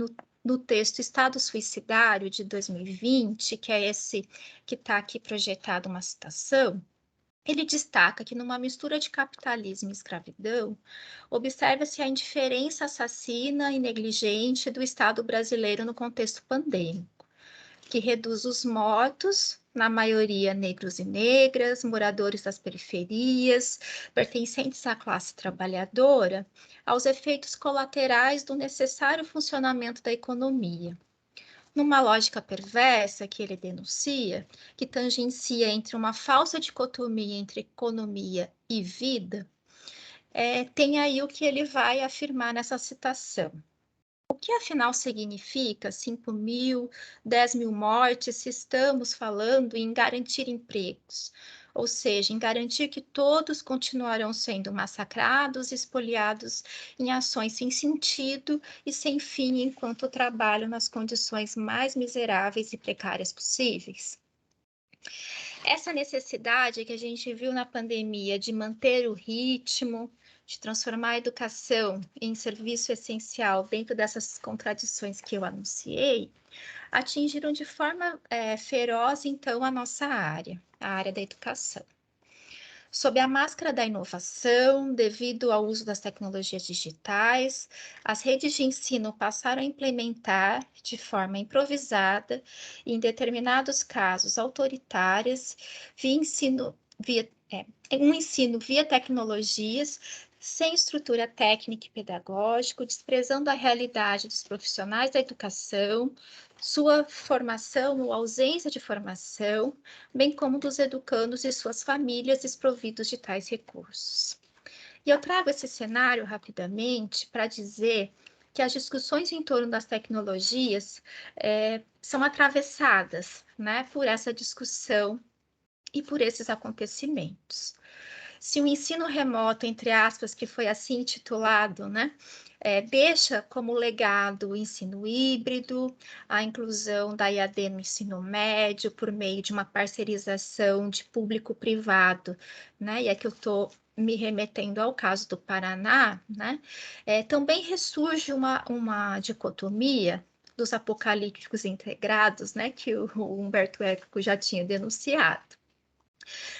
no texto Estado Suicidário de 2020, que é esse que está aqui projetado uma citação, ele destaca que numa mistura de capitalismo e escravidão, observa-se a indiferença assassina e negligente do Estado brasileiro no contexto pandêmico, que reduz os mortos, na maioria negros e negras, moradores das periferias, pertencentes à classe trabalhadora, aos efeitos colaterais do necessário funcionamento da economia. Numa lógica perversa que ele denuncia, que tangencia entre uma falsa dicotomia entre economia e vida, tem aí o que ele vai afirmar nessa citação. O que afinal significa 5 mil, 10 mil mortes se estamos falando em garantir empregos? Ou seja, em garantir que todos continuarão sendo massacrados e espoliados em ações sem sentido e sem fim enquanto trabalham nas condições mais miseráveis e precárias possíveis? Essa necessidade que a gente viu na pandemia de manter o ritmo, de transformar a educação em serviço essencial dentro dessas contradições que eu anunciei, atingiram de forma feroz, então, a nossa área, a área da educação. Sob a máscara da inovação, devido ao uso das tecnologias digitais, as redes de ensino passaram a implementar de forma improvisada e, em determinados casos, autoritárias, um ensino via tecnologias, sem estrutura técnica e pedagógica, desprezando a realidade dos profissionais da educação, sua formação ou ausência de formação, bem como dos educandos e suas famílias desprovidos de tais recursos. E eu trago esse cenário rapidamente para dizer que as discussões em torno das tecnologias são atravessadas, né, por essa discussão e por esses acontecimentos. Se o ensino remoto, entre aspas, que foi assim intitulado, né, deixa como legado o ensino híbrido, a inclusão da EAD no ensino médio por meio de uma parcerização de público-privado, né, e aqui eu estou me remetendo ao caso do Paraná, né, também ressurge uma dicotomia dos apocalípticos integrados, né, que o Humberto Eco já tinha denunciado.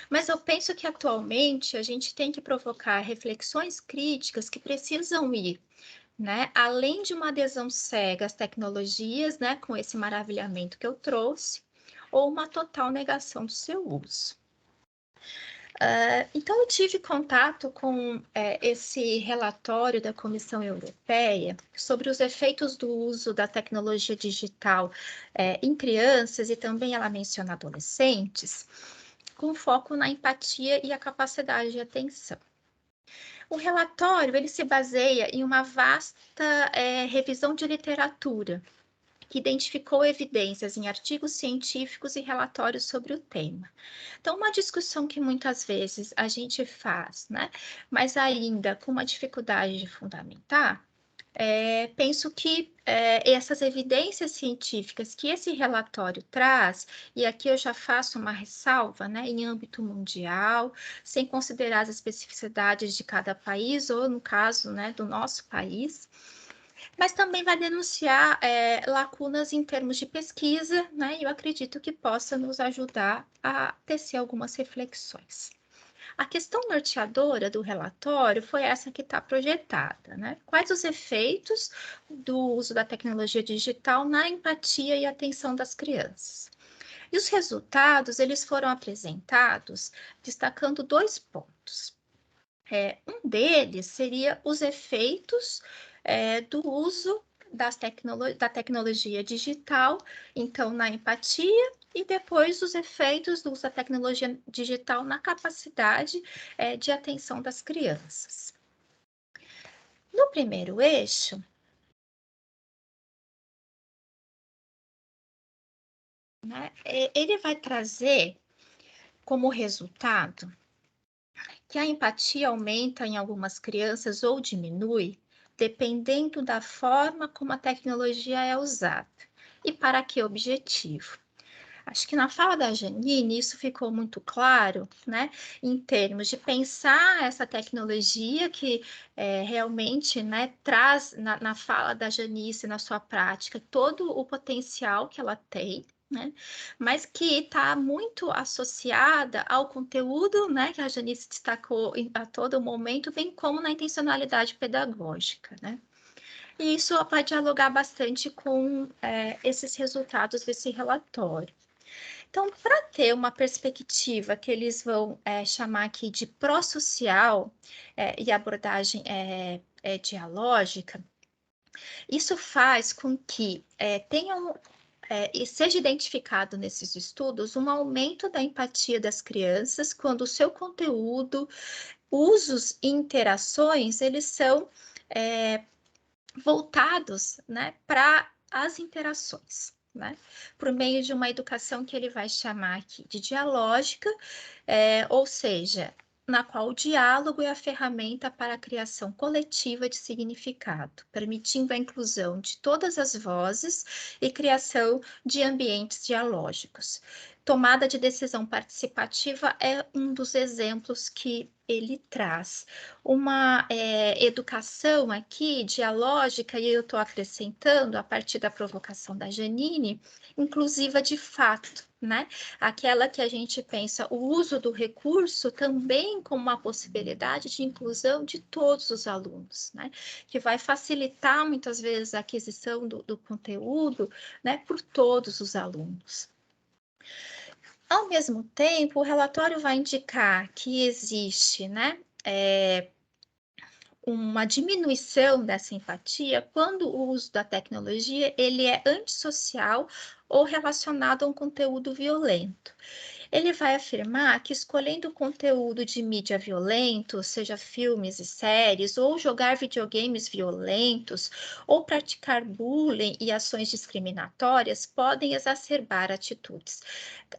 Mas eu penso que atualmente a gente tem que provocar reflexões críticas que precisam ir, né, além de uma adesão cega às tecnologias, né, com esse maravilhamento que eu trouxe, ou uma total negação do seu uso. Então, eu tive contato com esse relatório da Comissão Europeia sobre os efeitos do uso da tecnologia digital em crianças, e também ela menciona adolescentes, com foco na empatia e a capacidade de atenção. O relatório ele se baseia em uma vasta revisão de literatura, que identificou evidências em artigos científicos e relatórios sobre o tema. Então, uma discussão que muitas vezes a gente faz, né, mas ainda com uma dificuldade de fundamentar, penso que essas evidências científicas que esse relatório traz, e aqui eu já faço uma ressalva, né, em âmbito mundial, sem considerar as especificidades de cada país, ou no caso, né, do nosso país, mas também vai denunciar lacunas em termos de pesquisa, né? E eu acredito que possa nos ajudar a tecer algumas reflexões. A questão norteadora do relatório foi essa que está projetada, né? Quais os efeitos do uso da tecnologia digital na empatia e atenção das crianças? E os resultados, eles foram apresentados destacando 2 pontos. Um deles seria os efeitos do uso da tecnologia digital, então, na empatia, e depois os efeitos do uso da tecnologia digital na capacidade de atenção das crianças. No primeiro eixo, né, ele vai trazer como resultado que a empatia aumenta em algumas crianças ou diminui, dependendo da forma como a tecnologia é usada. E para que objetivo? Acho que na fala da Janine isso ficou muito claro, né? Em termos de pensar essa tecnologia que realmente, né, traz na fala da Janice, na sua prática, todo o potencial que ela tem, né? Mas que está muito associada ao conteúdo, né, que a Janice destacou a todo momento, bem como na intencionalidade pedagógica, né? E isso vai dialogar bastante com esses resultados desse relatório. Então, para ter uma perspectiva que eles vão chamar aqui de pró-social e abordagem dialógica, isso faz com que tenham e seja identificado nesses estudos um aumento da empatia das crianças quando o seu conteúdo, usos e interações, eles são voltados, né, para as interações, né, por meio de uma educação que ele vai chamar aqui de dialógica, ou seja, na qual o diálogo é a ferramenta para a criação coletiva de significado, permitindo a inclusão de todas as vozes e criação de ambientes dialógicos. Tomada de decisão participativa é um dos exemplos que ele traz. Uma educação aqui dialógica, e eu estou acrescentando, a partir da provocação da Janine, inclusiva de fato, né? Aquela que a gente pensa o uso do recurso também como uma possibilidade de inclusão de todos os alunos, né? Que vai facilitar muitas vezes a aquisição do conteúdo, né, por todos os alunos. Ao mesmo tempo, o relatório vai indicar que existe, né, uma diminuição dessa empatia quando o uso da tecnologia ele é antissocial ou relacionado a um conteúdo violento. Ele vai afirmar que escolhendo conteúdo de mídia violento, seja filmes e séries, ou jogar videogames violentos, ou praticar bullying e ações discriminatórias, podem exacerbar atitudes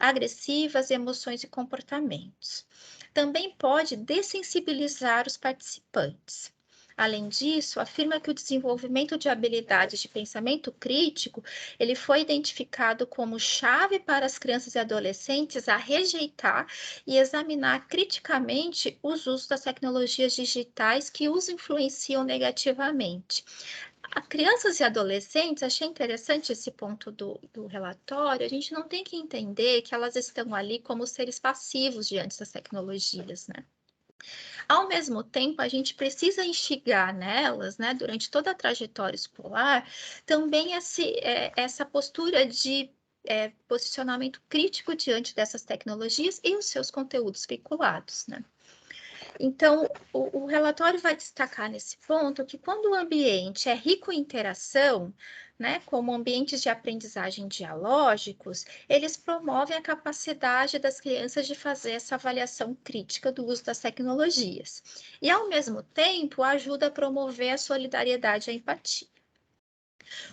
agressivas, emoções e comportamentos. Também pode dessensibilizar os participantes. Além disso, afirma que o desenvolvimento de habilidades de pensamento crítico, ele foi identificado como chave para as crianças e adolescentes a rejeitar e examinar criticamente os usos das tecnologias digitais que os influenciam negativamente. A crianças e adolescentes, achei interessante esse ponto do relatório, a gente não tem que entender que elas estão ali como seres passivos diante das tecnologias, né? Ao mesmo tempo, a gente precisa instigar nelas, né, durante toda a trajetória escolar, também essa postura de posicionamento crítico diante dessas tecnologias e os seus conteúdos vinculados, né? Então, o relatório vai destacar nesse ponto que quando o ambiente é rico em interação, né, como ambientes de aprendizagem dialógicos, eles promovem a capacidade das crianças de fazer essa avaliação crítica do uso das tecnologias. E, ao mesmo tempo, ajuda a promover a solidariedade e a empatia.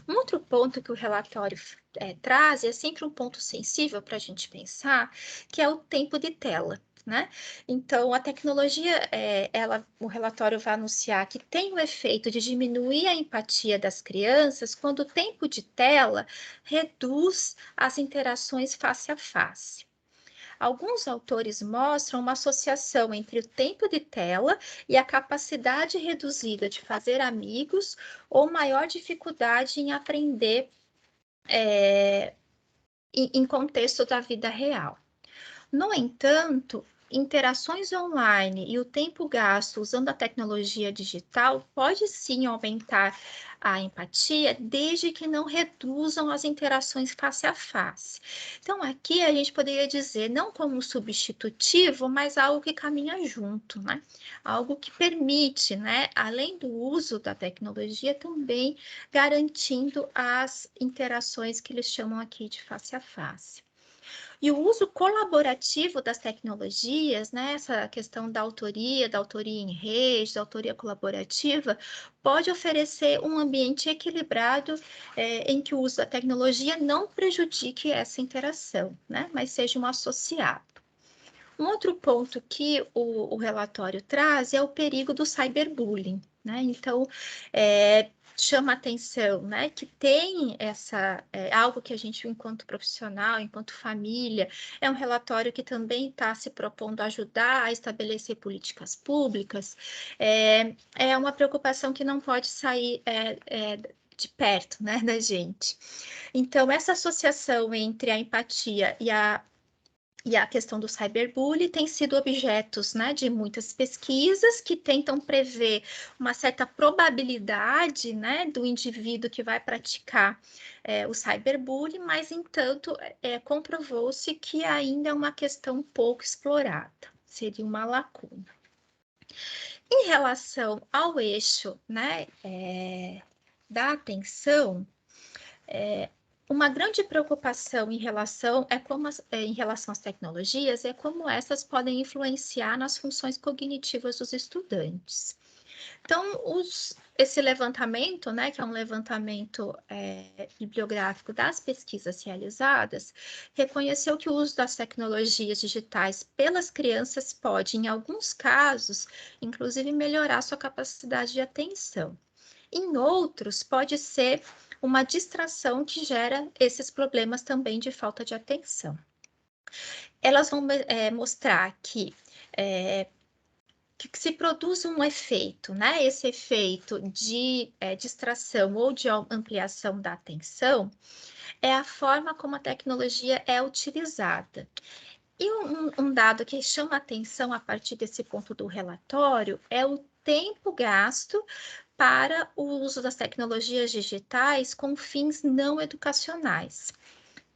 Um outro ponto que o relatório traz, e é sempre um ponto sensível para a gente pensar, que é o tempo de tela. Né? Então, a tecnologia, o relatório vai anunciar que tem o efeito de diminuir a empatia das crianças quando o tempo de tela reduz as interações face a face. Alguns autores mostram uma associação entre o tempo de tela e a capacidade reduzida de fazer amigos ou maior dificuldade em aprender em contexto da vida real. No entanto, interações online e o tempo gasto usando a tecnologia digital pode sim aumentar a empatia, desde que não reduzam as interações face a face. Então, aqui a gente poderia dizer, não como um substitutivo, mas algo que caminha junto, né? Algo que permite, né, além do uso da tecnologia, também garantindo as interações que eles chamam aqui de face a face. E o uso colaborativo das tecnologias, né, essa questão da autoria em rede, da autoria colaborativa, pode oferecer um ambiente equilibrado em que o uso da tecnologia não prejudique essa interação, né, mas seja um associado. Um outro ponto que o relatório traz é o perigo do cyberbullying, né? Então, chama atenção, né, que tem algo que a gente, enquanto profissional, enquanto família, é um relatório que também está se propondo ajudar a estabelecer políticas públicas, é uma preocupação que não pode sair de perto, né, da gente. Então, essa associação entre a empatia e a questão do cyberbullying tem sido objetos, né, de muitas pesquisas que tentam prever uma certa probabilidade, né, do indivíduo que vai praticar o cyberbullying, mas, entanto, comprovou-se que ainda é uma questão pouco explorada, seria uma lacuna. Em relação ao eixo, né, da atenção, uma grande preocupação em relação às tecnologias é como essas podem influenciar nas funções cognitivas dos estudantes. Então, esse levantamento, né, que é um levantamento bibliográfico das pesquisas realizadas, reconheceu que o uso das tecnologias digitais pelas crianças pode, em alguns casos, inclusive melhorar sua capacidade de atenção. Em outros, pode ser uma distração que gera esses problemas também de falta de atenção. Elas vão mostrar que se produz um efeito, né? Esse efeito de distração ou de ampliação da atenção é a forma como a tecnologia é utilizada. E um dado que chama atenção a partir desse ponto do relatório é o tempo gasto para o uso das tecnologias digitais com fins não educacionais,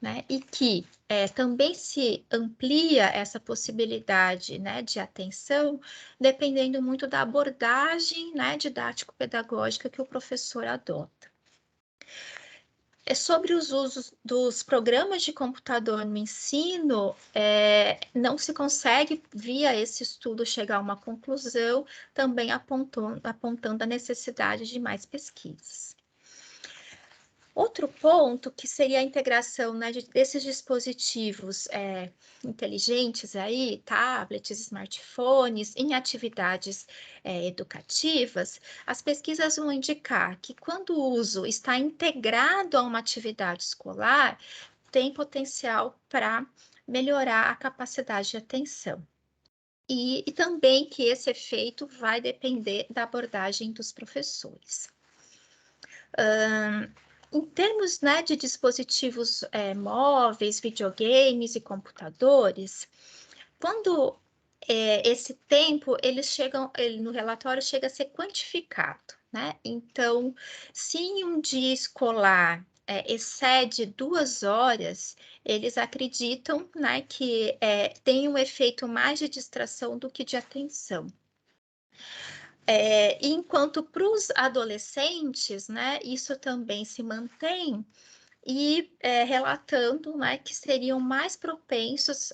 né? E que também se amplia essa possibilidade, né, de atenção, dependendo muito da abordagem, né, didático-pedagógica que o professor adota. Sobre os usos dos programas de computador no ensino, não se consegue, via esse estudo, chegar a uma conclusão, também apontando a necessidade de mais pesquisas. Outro ponto que seria a integração, né, desses dispositivos inteligentes aí, tablets, smartphones, em atividades educativas, as pesquisas vão indicar que quando o uso está integrado a uma atividade escolar, tem potencial para melhorar a capacidade de atenção. E também que esse efeito vai depender da abordagem dos professores. Em termos, né, de dispositivos móveis, videogames e computadores, quando esse tempo, no relatório chega a ser quantificado, né? Então, se em um dia escolar excede 2 horas, eles acreditam, né, que tem um efeito mais de distração do que de atenção. Enquanto para os adolescentes, né, isso também se mantém, e relatando, né, que seriam mais propensos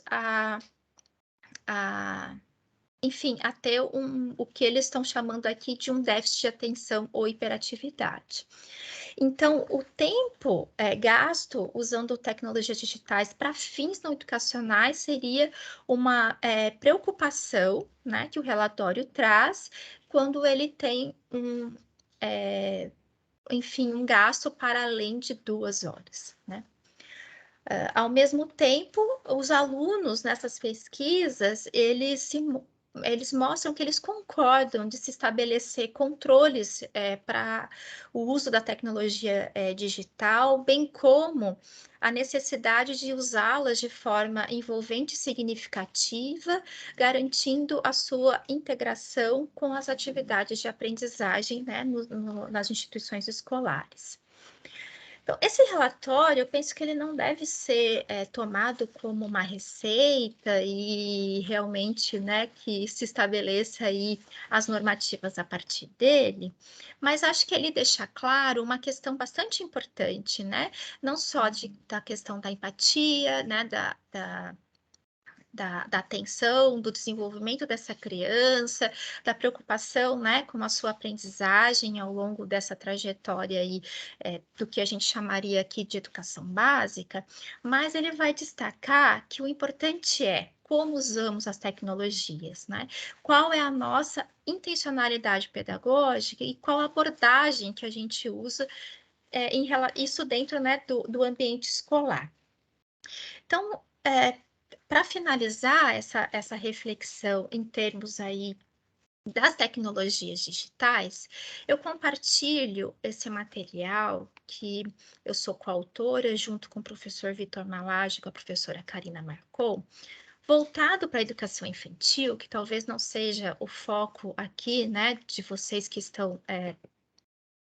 enfim, a ter o que eles estão chamando aqui de um déficit de atenção ou hiperatividade. Então, o tempo gasto usando tecnologias digitais para fins não educacionais seria uma preocupação, né, que o relatório traz quando ele tem enfim, um gasto para além de 2 horas, né? Ao mesmo tempo, os alunos nessas pesquisas, eles mostram que eles concordam de se estabelecer controles para o uso da tecnologia digital, bem como a necessidade de usá-las de forma envolvente e significativa, garantindo a sua integração com as atividades de aprendizagem, né, nas instituições escolares. Então, esse relatório, eu penso que ele não deve ser tomado como uma receita e realmente, né, que se estabeleça aí as normativas a partir dele, mas acho que ele deixa claro uma questão bastante importante, né, não só da questão da empatia, né, da atenção, do desenvolvimento dessa criança, da preocupação, né, com a sua aprendizagem ao longo dessa trajetória aí, do que a gente chamaria aqui de educação básica, mas ele vai destacar que o importante é como usamos as tecnologias, né? Qual é a nossa intencionalidade pedagógica e qual a abordagem que a gente usa isso dentro, né, do ambiente escolar. Então, para finalizar essa reflexão em termos aí das tecnologias digitais, eu compartilho esse material que eu sou coautora junto com o professor Vitor Malage, com a professora Karina Marcon, voltado para a educação infantil, que talvez não seja o foco aqui, né, de vocês que estão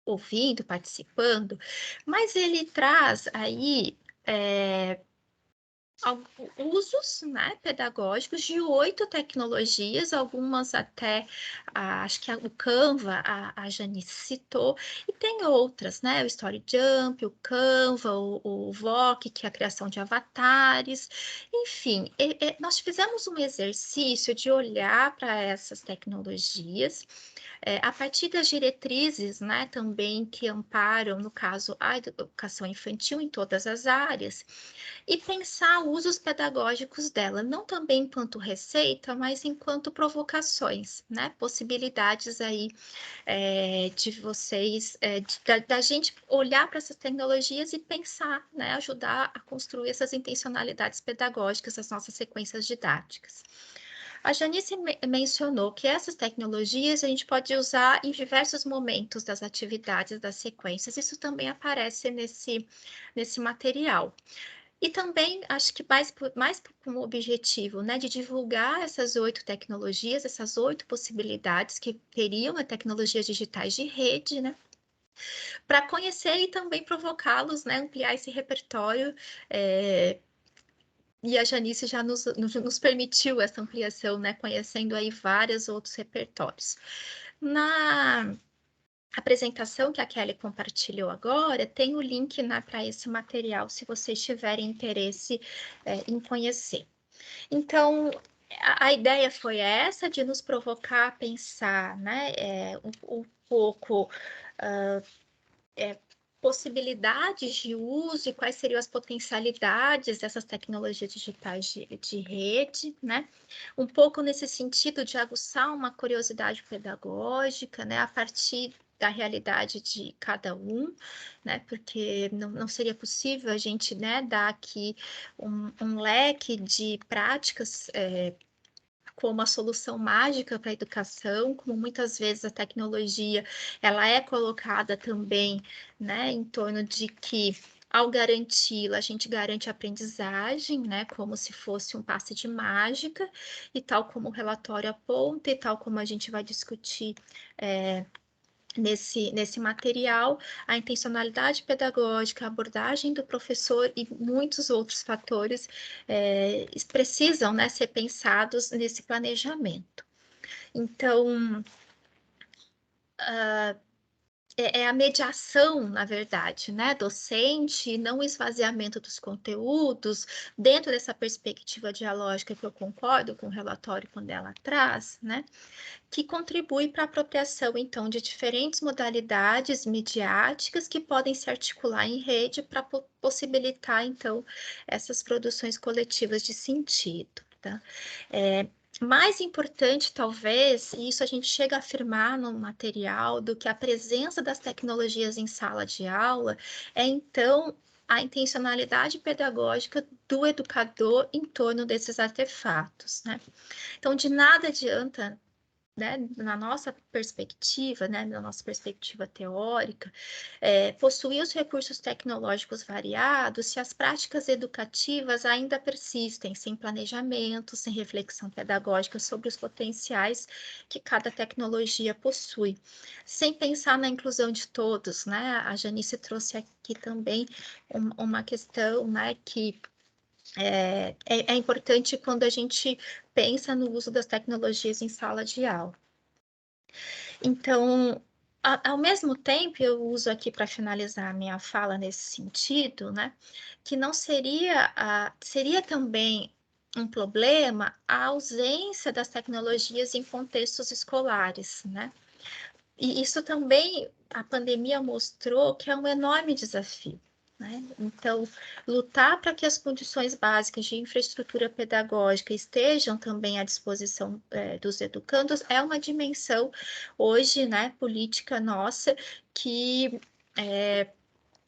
ouvindo, participando, mas ele traz aí usos, né, pedagógicos de 8 tecnologias, algumas até, acho que o Canva, a Janice citou, e tem outras, né, o Story Jump, o Canva, o VOC, que é a criação de avatares, enfim, nós fizemos um exercício de olhar para essas tecnologias, a partir das diretrizes, né, também que amparam, no caso, a educação infantil em todas as áreas, e pensar usos pedagógicos dela, não também enquanto receita, mas enquanto provocações, né, possibilidades aí de vocês, da gente olhar para essas tecnologias e pensar, né, ajudar a construir essas intencionalidades pedagógicas, as nossas sequências didáticas. A Janice mencionou que essas tecnologias a gente pode usar em diversos momentos das atividades, das sequências, isso também aparece nesse material. E também, acho que mais com o objetivo, né, de divulgar essas 8 tecnologias, essas 8 possibilidades que teriam tecnologias digitais de rede, né, para conhecer e também provocá-los, né, ampliar esse repertório, e a Janice já nos permitiu essa ampliação, né, conhecendo aí vários outros repertórios. Na apresentação que a Kelly compartilhou agora, tem o link, né, para esse material, se vocês tiverem interesse em conhecer. Então, a ideia foi essa, de nos provocar a pensar, né, um pouco possibilidades de uso e quais seriam as potencialidades dessas tecnologias digitais de rede, né? Um pouco nesse sentido de aguçar uma curiosidade pedagógica, né, a partir da realidade de cada um, né, porque não seria possível a gente, né, dar aqui um leque de práticas como a solução mágica para a educação, como muitas vezes a tecnologia ela é colocada também, né, em torno de que ao garanti-la, a gente garante a aprendizagem, né, como se fosse um passe de mágica, e tal como o relatório aponta, e tal como a gente vai discutir nesse material, a intencionalidade pedagógica, a abordagem do professor e muitos outros fatores precisam, né, ser pensados nesse planejamento. Então, é a mediação, na verdade, né, docente, não o esvaziamento dos conteúdos, dentro dessa perspectiva dialógica que eu concordo com o relatório quando ela traz, né, que contribui para a apropriação, então, de diferentes modalidades midiáticas que podem se articular em rede para possibilitar, então, essas produções coletivas de sentido, tá? Mais importante, talvez, e isso a gente chega a afirmar no material, do que a presença das tecnologias em sala de aula, então, a intencionalidade pedagógica do educador em torno desses artefatos, né? Então, de nada adianta, né, na nossa perspectiva, né, na nossa perspectiva teórica, possuir os recursos tecnológicos variados se as práticas educativas ainda persistem, sem planejamento, sem reflexão pedagógica sobre os potenciais que cada tecnologia possui, sem pensar na inclusão de todos, né? A Janice trouxe aqui também uma questão, né, que é importante quando a gente pensa no uso das tecnologias em sala de aula. Então, ao mesmo tempo, eu uso aqui para finalizar a minha fala nesse sentido, né, que não seria, seria também um problema a ausência das tecnologias em contextos escolares, né? E isso também a pandemia mostrou que é um enorme desafio, né? Então, lutar para que as condições básicas de infraestrutura pedagógica estejam também à disposição dos educandos é uma dimensão hoje, né, política nossa, que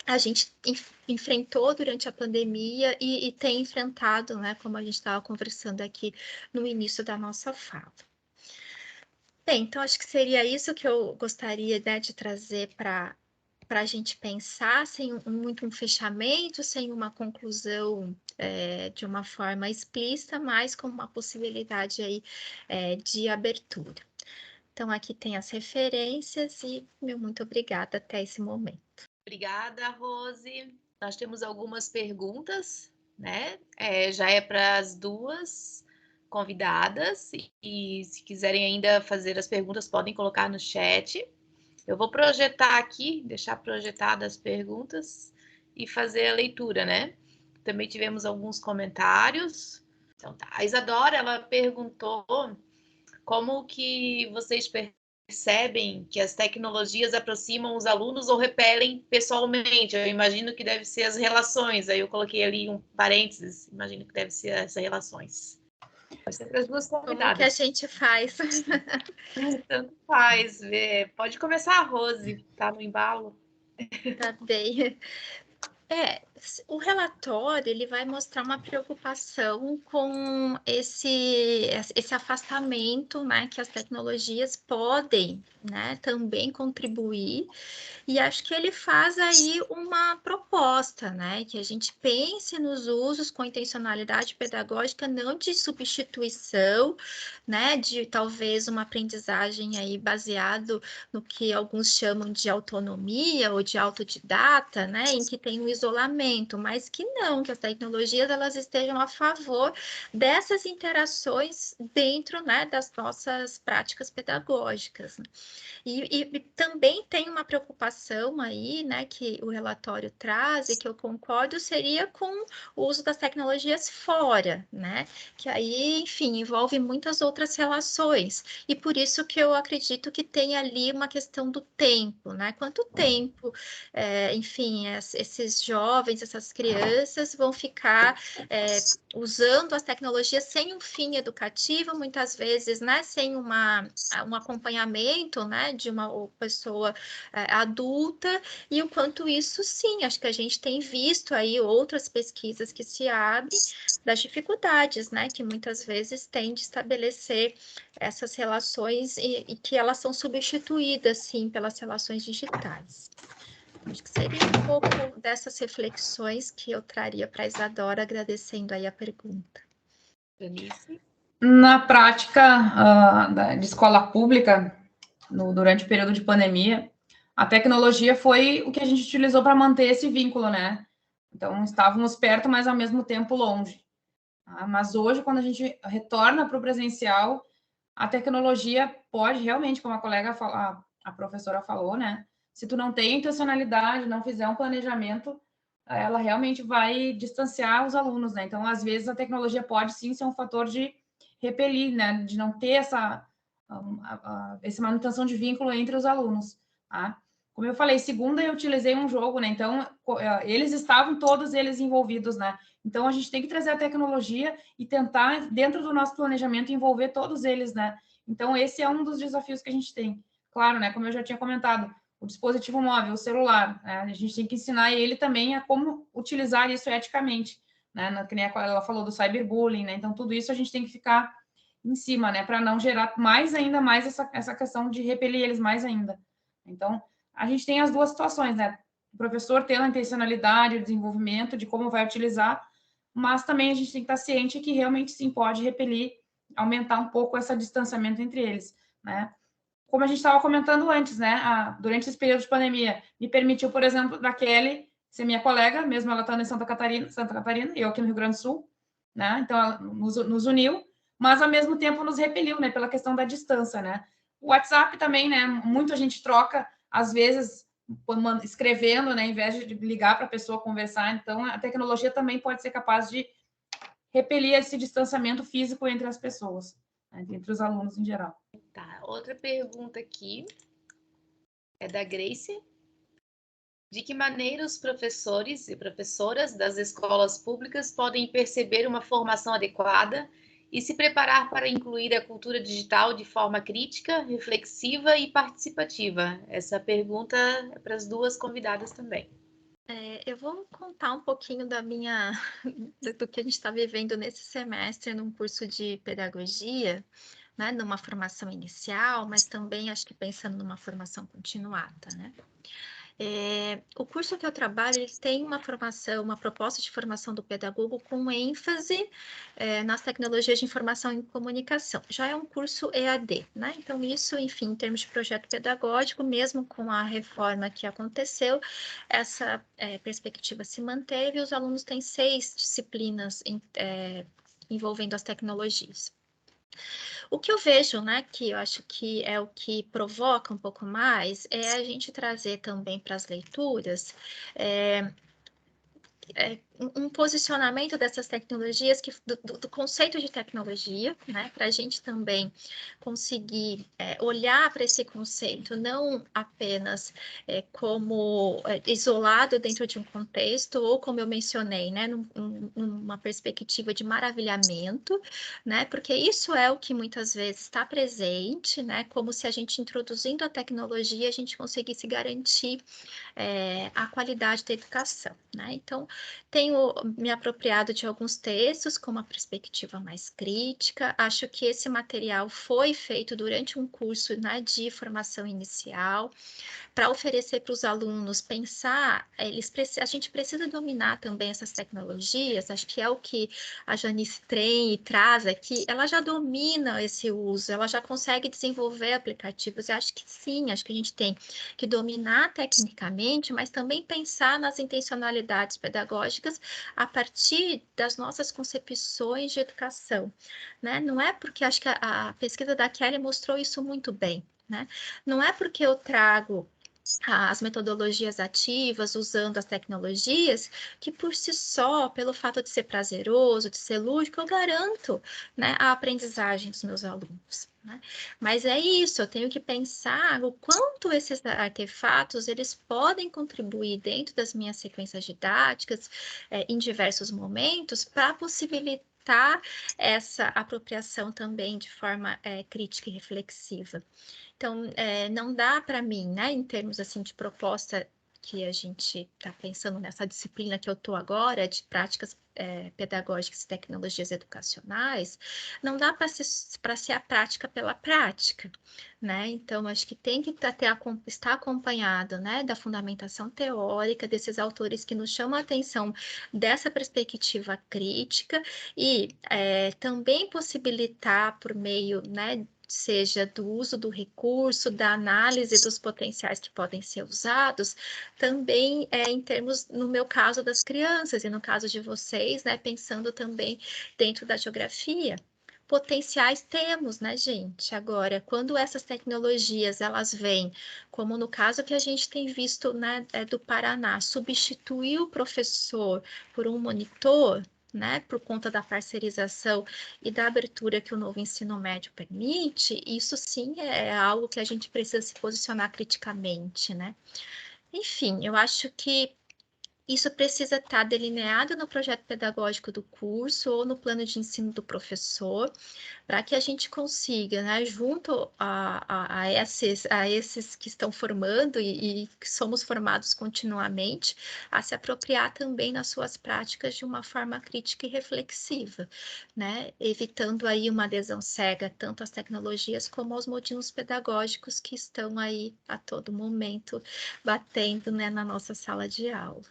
a gente enfrentou durante a pandemia e tem enfrentado, né, como a gente estava conversando aqui no início da nossa fala. Bem, então acho que seria isso que eu gostaria, né, de trazer para a gente pensar, sem muito um fechamento, sem uma conclusão de uma forma explícita, mas com uma possibilidade aí de abertura. Então, aqui tem as referências e meu muito obrigada até esse momento.
Obrigada, Rose. Nós temos algumas perguntas, né? Já é para as duas convidadas, e se quiserem ainda fazer as perguntas, podem colocar no chat. Eu vou projetar aqui, deixar projetadas as perguntas e fazer a leitura, né? Também tivemos alguns comentários. Então, tá. A Isadora, ela perguntou como que vocês percebem que as tecnologias aproximam os alunos ou repelem pessoalmente. Eu imagino que deve ser as relações. Aí eu coloquei ali um parênteses, imagino que deve ser essas relações. Pode ser para as duas convidadas.
Como que a gente faz?
Tanto faz. Pode começar a Rose, tá no embalo.
Tá bem. O relatório ele vai mostrar uma preocupação com esse afastamento, né, que as tecnologias podem, né, também contribuir. E acho que ele faz aí uma proposta, né, que a gente pense nos usos com intencionalidade pedagógica, não de substituição, né, de talvez uma aprendizagem aí baseado no que alguns chamam de autonomia ou de autodidata, né, em que tem um isolamento, mas que não, que as tecnologias elas estejam a favor dessas interações dentro, né, das nossas práticas pedagógicas. E também tem uma preocupação aí, né, que o relatório traz e que eu concordo, seria com o uso das tecnologias fora, né, que aí, enfim, envolve muitas outras relações, e por isso que eu acredito que tem ali uma questão do tempo, né, quanto tempo, enfim, esses jovens, essas crianças vão ficar usando as tecnologias sem um fim educativo, muitas vezes, né, sem um acompanhamento, né, de uma pessoa adulta, e o quanto isso, sim, acho que a gente tem visto aí outras pesquisas que se abrem das dificuldades, né, que muitas vezes tem de estabelecer essas relações e que elas são substituídas, sim, pelas relações digitais. Acho que seria um pouco dessas reflexões que eu traria para a Isadora, agradecendo aí a pergunta.
Janice?
Na prática de escola pública, durante o período de pandemia, a tecnologia foi o que a gente utilizou para manter esse vínculo, né? Então, estávamos perto, mas ao mesmo tempo longe. Mas hoje, quando a gente retorna para o presencial, a tecnologia pode realmente, como a colega, a professora falou, né? Se tu não tem intencionalidade, não fizer um planejamento, ela realmente vai distanciar os alunos, né? Então, às vezes, a tecnologia pode sim ser um fator de repelir, né? De não ter essa manutenção de vínculo entre os alunos, tá? Como eu falei, segunda eu utilizei um jogo, né? Então, eles estavam todos eles envolvidos, né? Então, a gente tem que trazer a tecnologia e tentar, dentro do nosso planejamento, envolver todos eles, né? Então, esse é um dos desafios que a gente tem. Claro, né? Como eu já tinha comentado, o dispositivo móvel, o celular, né? A gente tem que ensinar ele também a como utilizar isso eticamente, né? Que nem ela falou do cyberbullying, né? Então, tudo isso a gente tem que ficar em cima, né? Para não gerar ainda mais essa questão de repelir eles mais ainda. Então, a gente tem as duas situações, né? O professor tendo a intencionalidade, o desenvolvimento de como vai utilizar, mas também a gente tem que estar ciente que realmente sim pode repelir, aumentar um pouco esse distanciamento entre eles, né? Como a gente estava comentando antes, né? Durante esse período de pandemia, me permitiu, por exemplo, da Kelly ser minha colega, mesmo ela estando em Santa Catarina, e eu aqui no Rio Grande do Sul, né? Então, ela nos uniu, mas ao mesmo tempo nos repeliu, né? Pela questão da distância, né? O WhatsApp também, né? Muita gente troca, às vezes, escrevendo, né? Em vez de ligar para a pessoa conversar. Então, a tecnologia também pode ser capaz de repelir esse distanciamento físico entre as pessoas, né? Entre os alunos em geral.
Tá, outra pergunta aqui é da Grace. De que maneira os professores e professoras das escolas públicas podem perceber uma formação adequada e se preparar para incluir a cultura digital de forma crítica, reflexiva e participativa? Essa pergunta é para as duas convidadas também.
Eu vou contar um pouquinho do que a gente está vivendo nesse semestre num curso de pedagogia, né, numa formação inicial, mas também acho que pensando numa formação continuada, né? O curso que eu trabalho, ele tem uma proposta de formação do pedagogo com ênfase nas tecnologias de informação e comunicação. Já é um curso EAD, né? Então, isso, enfim, em termos de projeto pedagógico, mesmo com a reforma que aconteceu, essa perspectiva se manteve e os alunos têm 6 disciplinas envolvendo as tecnologias. O que eu vejo, né, que eu acho que é o que provoca um pouco mais, é a gente trazer também para as leituras um posicionamento dessas tecnologias, do conceito de tecnologia, né, para a gente também conseguir olhar para esse conceito não apenas como isolado dentro de um contexto, ou como eu mencionei, né, numa perspectiva de maravilhamento, né, porque isso é o que muitas vezes está presente, né, como se a gente introduzindo a tecnologia, a gente conseguisse garantir a qualidade da educação, né? Então, tenho me apropriado de alguns textos com uma perspectiva mais crítica. Acho que esse material foi feito durante um curso, né, de formação inicial, para oferecer para os alunos pensar, a gente precisa dominar também essas tecnologias, acho que é o que a Janice tem e traz aqui, ela já domina esse uso, ela já consegue desenvolver aplicativos, eu acho que sim, acho que a gente tem que dominar tecnicamente, mas também pensar nas intencionalidades pedagógicas a partir das nossas concepções de educação, né? Não é porque acho que a pesquisa da Kelly mostrou isso muito bem, né? Não é porque eu trago as metodologias ativas, usando as tecnologias, que por si só, pelo fato de ser prazeroso, de ser lúdico, eu garanto, né, a aprendizagem dos meus alunos, né? Mas é isso, eu tenho que pensar o quanto esses artefatos eles podem contribuir dentro das minhas sequências didáticas, em diversos momentos, para possibilitar essa apropriação também de forma crítica e reflexiva. Então, não dá para mim, né, em termos assim de proposta que a gente está pensando nessa disciplina que eu estou agora, de práticas pedagógicas e tecnologias educacionais, não dá para ser a prática pela prática, né? Então, acho que tem que estar acompanhado, né, da fundamentação teórica desses autores que nos chamam a atenção dessa perspectiva crítica e também possibilitar por meio, né, seja do uso do recurso, da análise dos potenciais que podem ser usados, também em termos, no meu caso, das crianças, e no caso de vocês, né, pensando também dentro da geografia. Potenciais temos, né, gente? Agora, quando essas tecnologias, elas vêm, como no caso que a gente tem visto, né, do Paraná, substituir o professor por um monitor, né, por conta da parcerização e da abertura que o novo ensino médio permite, isso sim é algo que a gente precisa se posicionar criticamente, né? Enfim, eu acho que Isso precisa estar delineado no projeto pedagógico do curso ou no plano de ensino do professor, para que a gente consiga, né, junto a esses que estão formando e que somos formados continuamente, a se apropriar também nas suas práticas de uma forma crítica e reflexiva, né, evitando aí uma adesão cega tanto às tecnologias como aos modelos pedagógicos que estão aí a todo momento batendo, né, na nossa sala de aula.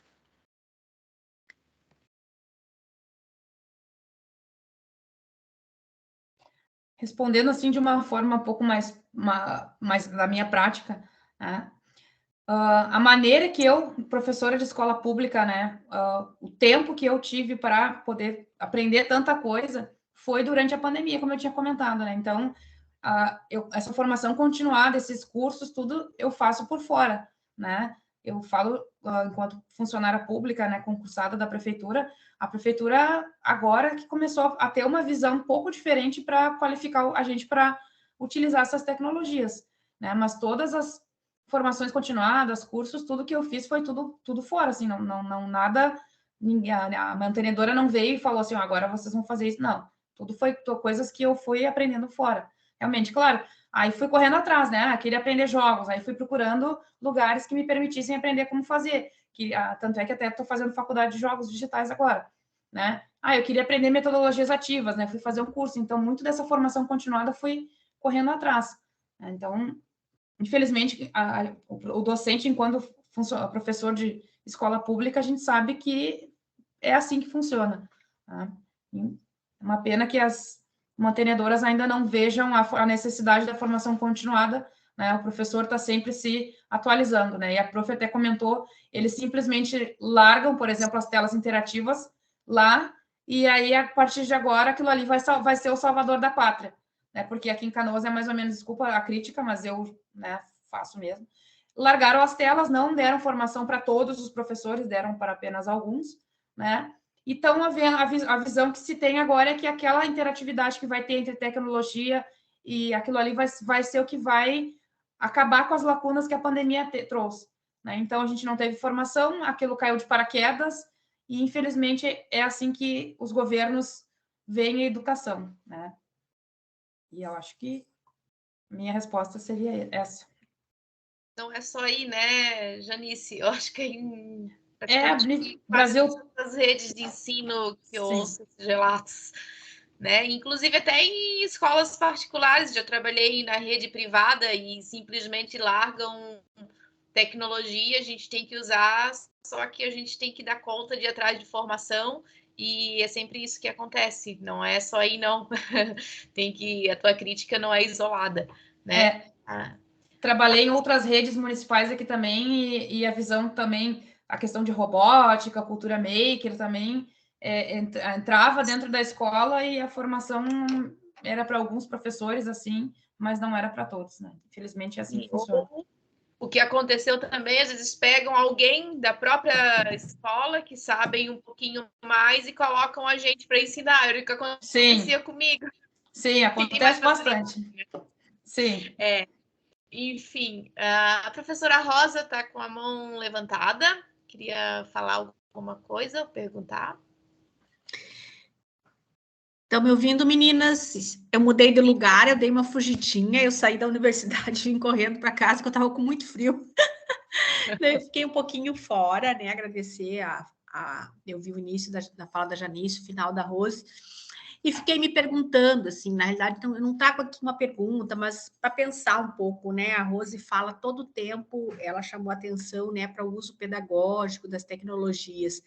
Respondendo assim de uma forma um pouco mais da minha prática, né? A maneira que eu, professora de escola pública, né, o tempo que eu tive para poder aprender tanta coisa foi durante a pandemia, como eu tinha comentado, né? Então, essa formação continuada, esses cursos, tudo eu faço por fora, né? Eu falo, enquanto funcionária pública, né, concursada da prefeitura, a prefeitura agora que começou a ter uma visão um pouco diferente para qualificar a gente para utilizar essas tecnologias, né? Mas todas as formações continuadas, cursos, tudo que eu fiz foi tudo fora, assim, não nada, ninguém, a mantenedora não veio e falou assim, agora vocês vão fazer isso, não. Tudo foi coisas que eu fui aprendendo fora. Realmente, claro, aí fui correndo atrás, né? Queria aprender jogos, aí fui procurando lugares que me permitissem aprender como fazer. Tanto é que até estou fazendo faculdade de jogos digitais agora, né? Eu queria aprender metodologias ativas, né? Fui fazer um curso, então muito dessa formação continuada fui correndo atrás. Então, infelizmente, o docente, enquanto professor de escola pública, a gente sabe que é assim que funciona. Tá? Uma pena que as mantenedoras ainda não vejam a necessidade da formação continuada, né? O professor está sempre se atualizando, né? E a prof até comentou, eles simplesmente largam, por exemplo, as telas interativas lá, e aí, a partir de agora, aquilo ali vai ser o salvador da pátria, né? Porque aqui em Canoas é mais ou menos, desculpa a crítica, mas eu, né, faço mesmo. Largaram as telas, não deram formação para todos os professores, deram para apenas alguns, né? Então, a visão que se tem agora é que aquela interatividade que vai ter entre tecnologia e aquilo ali vai ser o que vai acabar com as lacunas que a pandemia trouxe, né? Então, a gente não teve formação, aquilo caiu de paraquedas, e, infelizmente, é assim que os governos veem a educação, né? E eu acho que minha resposta seria essa.
Não é só aí, né, Janice? Eu acho que em
Brasil,
as redes de ensino que eu
sim.
ouço esses relatos, né? Inclusive até em escolas particulares, já trabalhei na rede privada e simplesmente largam tecnologia, a gente tem que usar, só que a gente tem que dar conta de ir atrás de formação, e é sempre isso que acontece, não é só aí, não. A tua crítica não é isolada, né?
Trabalhei em outras redes municipais aqui também, e a visão também, a questão de robótica, cultura maker também, entrava dentro da escola, e a formação era para alguns professores, assim, mas não era para todos, né? Infelizmente é assim que funciona.
O que aconteceu também, às vezes pegam alguém da própria escola que sabem um pouquinho mais e colocam a gente para ensinar. Era o que acontecia comigo.
Sim, acontece bastante. Sim.
Enfim, a professora Rosa está com a mão levantada. Queria falar alguma coisa, perguntar?
Estão me ouvindo, meninas? Eu mudei de lugar, eu dei uma fugidinha, eu saí da universidade e vim correndo para casa, porque eu estava com muito frio. Eu fiquei um pouquinho fora, né? Agradecer eu vi o início da fala da Janice, o final da Rose, e fiquei me perguntando, assim, na realidade, então, eu não trago aqui uma pergunta, mas para pensar um pouco, né? A Rose fala todo o tempo, ela chamou atenção, né, para o uso pedagógico das tecnologias.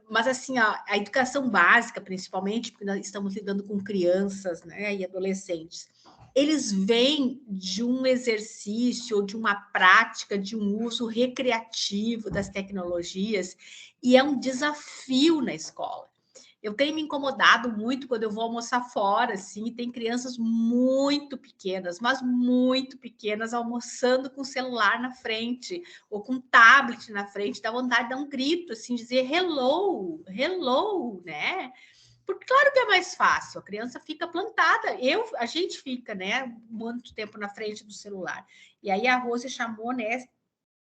Mas assim, a educação básica, principalmente, porque nós estamos lidando com crianças, né, e adolescentes, eles vêm de um exercício ou de uma prática de um uso recreativo das tecnologias, e é um desafio na escola. Eu tenho me incomodado muito quando eu vou almoçar fora, assim, e tem crianças muito pequenas, mas muito pequenas, almoçando com o celular na frente, ou com tablet na frente, dá vontade de dar um grito, assim, dizer hello, hello, né? Porque claro que é mais fácil, a criança fica plantada, a gente fica, né, muito tempo na frente do celular. E aí a Rose chamou, né,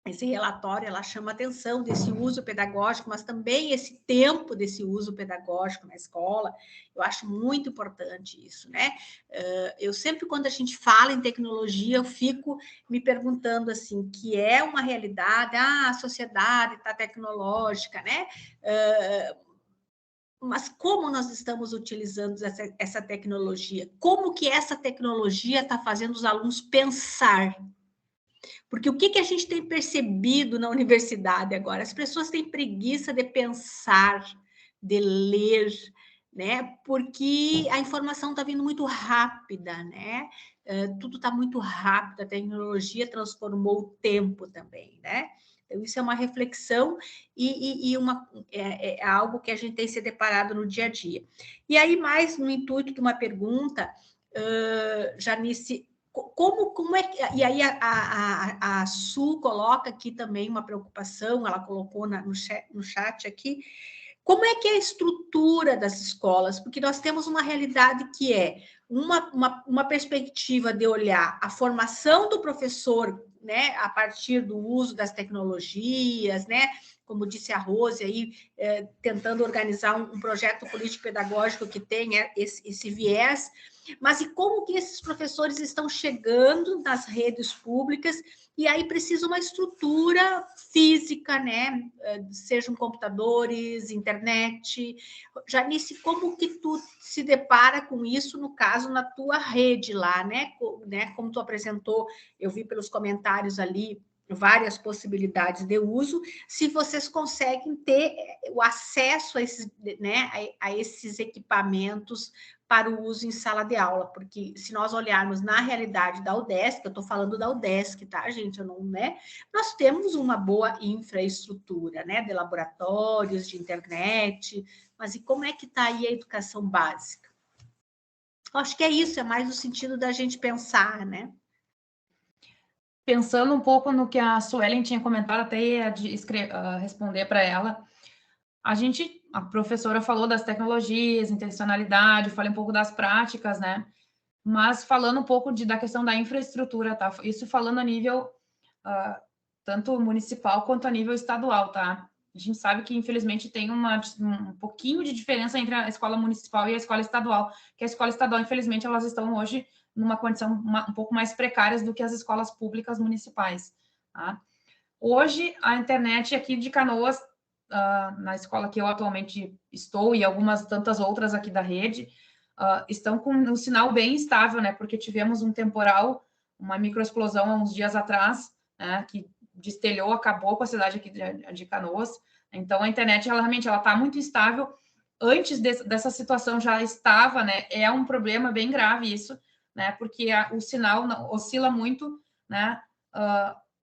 esse relatório, ela chama atenção desse uso pedagógico, mas também esse tempo desse uso pedagógico na escola. Eu acho muito importante isso, né? Eu sempre, quando a gente fala em tecnologia, eu fico me perguntando, assim, que é uma realidade, a sociedade está tecnológica, né? Mas como nós estamos utilizando essa tecnologia? Como que essa tecnologia está fazendo os alunos pensar? Porque o que a gente tem percebido na universidade agora? As pessoas têm preguiça de pensar, de ler, né? Porque a informação está vindo muito rápida, né? Tudo está muito rápido, a tecnologia transformou o tempo também, né? Então, isso é uma reflexão e é algo que a gente tem se deparado no dia a dia. E aí, mais no intuito de uma pergunta, Janice, como é que... E aí a Su coloca aqui também uma preocupação, ela colocou no chat aqui, como é que é a estrutura das escolas? Porque nós temos uma realidade que é uma perspectiva de olhar a formação do professor, né, a partir do uso das tecnologias, né, como disse a Rose aí, tentando organizar um projeto político-pedagógico que tenha esse viés, mas e como que esses professores estão chegando nas redes públicas, e aí precisa uma estrutura física, né? Sejam computadores, internet. Janice, como que tu se depara com isso, no caso, na tua rede lá, né? Como tu apresentou, eu vi pelos comentários ali, várias possibilidades de uso, se vocês conseguem ter o acesso a esses, né, a esses equipamentos para o uso em sala de aula, porque se nós olharmos na realidade da UDESC, eu estou falando da UDESC, tá, gente? Eu não, né? Nós temos uma boa infraestrutura, né? De laboratórios, de internet, mas e como é que está aí a educação básica? Acho que é isso, é mais no sentido da gente pensar, né?
Pensando um pouco no que a Suelen tinha comentado, até ia responder para ela, a professora falou das tecnologias, intencionalidade, falei um pouco das práticas, né? Mas falando um pouco da questão da infraestrutura, tá? Isso falando a nível tanto municipal quanto a nível estadual, tá? A gente sabe que, infelizmente, tem um pouquinho de diferença entre a escola municipal e a escola estadual, que a escola estadual, infelizmente, elas estão hoje numa condição um pouco mais precárias do que as escolas públicas municipais, tá? Hoje, a internet aqui de Canoas, na escola que eu atualmente estou e algumas tantas outras aqui da rede, estão com um sinal bem estável, né? Porque tivemos um temporal, uma microexplosão há uns dias atrás, né? Que destelhou, acabou com a cidade aqui de Canoas. Então, a internet, ela realmente está muito estável. Antes dessa situação já estava, né? É um problema bem grave isso, né? Porque o sinal oscila muito, né?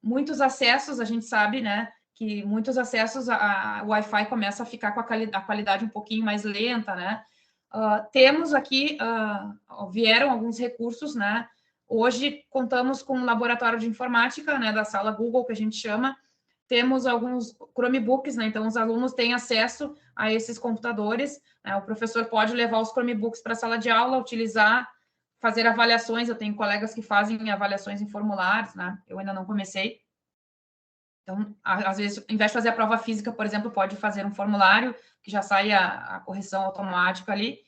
Muitos acessos, a gente sabe, né? Que muitos acessos o Wi-Fi começa a ficar com a qualidade um pouquinho mais lenta, né? Temos aqui, vieram alguns recursos, né? Hoje contamos com um laboratório de informática, né? Da sala Google, que a gente chama. Temos alguns Chromebooks, né? Então, os alunos têm acesso a esses computadores, né? O professor pode levar os Chromebooks para a sala de aula, utilizar, fazer avaliações. Eu tenho colegas que fazem avaliações em formulários, né? Eu ainda não comecei. Então, às vezes, ao invés de fazer a prova física, por exemplo, pode fazer um formulário que já sai a correção automática ali,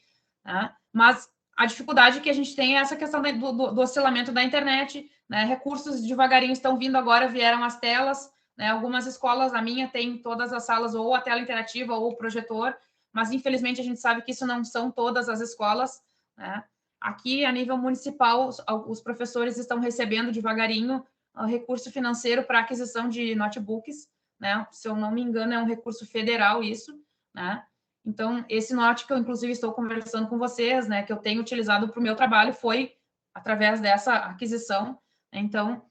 né? Mas a dificuldade que a gente tem é essa questão do oscilamento da internet, né? Recursos devagarinho estão vindo agora, vieram as telas, né? Algumas escolas, a minha, tem todas as salas ou a tela interativa ou o projetor, mas infelizmente a gente sabe que isso não são todas as escolas, né? Aqui, a nível municipal, os professores estão recebendo devagarinho recurso financeiro para aquisição de notebooks, né? Se eu não me engano, é um recurso federal isso, né? Então, esse note que eu, inclusive, estou conversando com vocês, né, que eu tenho utilizado para o meu trabalho, foi através dessa aquisição. Então,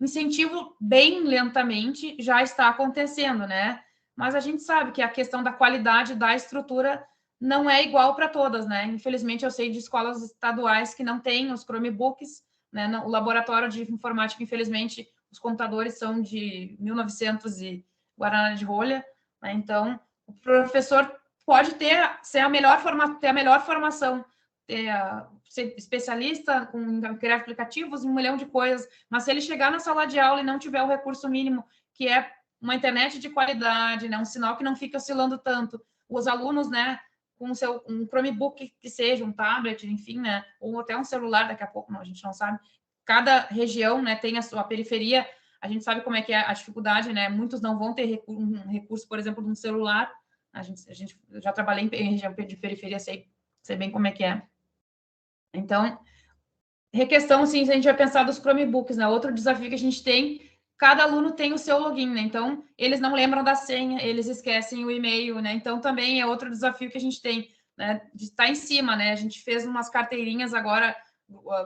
incentivo bem lentamente já está acontecendo, né? Mas a gente sabe que a questão da qualidade da estrutura não é igual para todas, né? Infelizmente, eu sei de escolas estaduais que não têm os Chromebooks, né? O laboratório de informática, infelizmente, os computadores são de 1900 e Guaraná de rolha, né? Então, o professor pode ter a melhor formação, ser especialista, criar aplicativos, um milhão de coisas, mas se ele chegar na sala de aula e não tiver o recurso mínimo que é uma internet de qualidade, né, um sinal que não fica oscilando tanto. Os alunos, né, com um Chromebook que seja, um tablet, enfim, né, ou até um celular daqui a pouco, não, a gente não sabe. Cada região, né, tem a sua periferia, a gente sabe como é que é a dificuldade, né, muitos não vão ter um recurso, por exemplo, de um celular. A gente eu já trabalhei em região de periferia, sei bem como é que é. Então, requestão, sim, se a gente vai pensar dos Chromebooks, né, outro desafio que a gente tem, cada aluno tem o seu login, né, então, eles não lembram da senha, eles esquecem o e-mail, né, então, também é outro desafio que a gente tem, né, de estar em cima, né, a gente fez umas carteirinhas agora,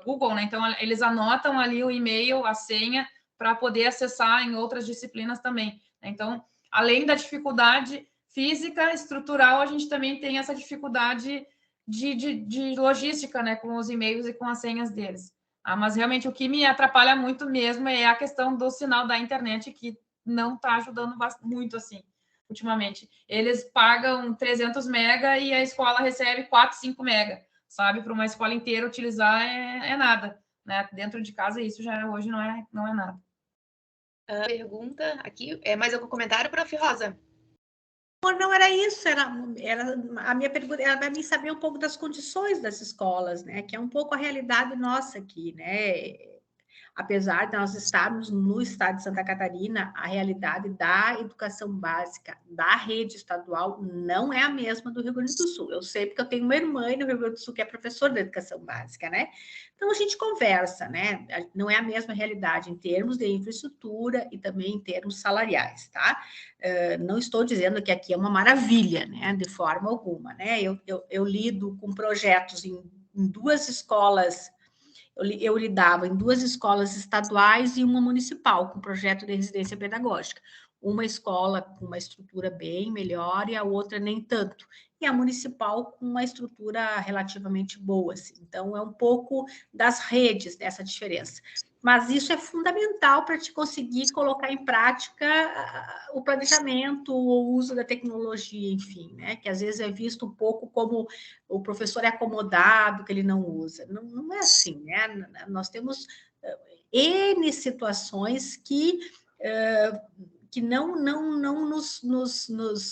Google, né, então, eles anotam ali o e-mail, a senha, para poder acessar em outras disciplinas também, né? Então, além da dificuldade física, estrutural, a gente também tem essa dificuldade de logística, né, com os e-mails e com as senhas deles. Mas realmente o que me atrapalha muito mesmo é a questão do sinal da internet, que não está ajudando muito assim, ultimamente. Eles pagam 300 mega e a escola recebe 4, 5 mega, sabe? Para uma escola inteira utilizar é nada, né? Dentro de casa isso já hoje não é nada.
Pergunta aqui, mais algum comentário, prof. Rosa?
Não era isso, era a minha pergunta era para mim saber um pouco das condições das escolas, né? Que é um pouco a realidade nossa aqui, né? Apesar de nós estarmos no estado de Santa Catarina, a realidade da educação básica da rede estadual não é a mesma do Rio Grande do Sul. Eu sei porque eu tenho uma irmã no Rio Grande do Sul que é professora de educação básica, né? Então a gente conversa, né? Não é a mesma realidade em termos de infraestrutura e também em termos salariais, tá? Não estou dizendo que aqui é uma maravilha, né? De forma alguma, né? Eu lido com projetos em 2 escolas. Eu lidava em 2 escolas estaduais e uma municipal, com projeto de residência pedagógica. Uma escola com uma estrutura bem melhor e a outra nem tanto. E a municipal com uma estrutura relativamente boa. Assim. Então, é um pouco das redes dessa diferença. Mas isso é fundamental para te conseguir colocar em prática o planejamento, o uso da tecnologia, enfim, né? Que às vezes é visto um pouco como o professor é acomodado, que ele não usa. Não é assim, né? Nós temos N situações que não nos,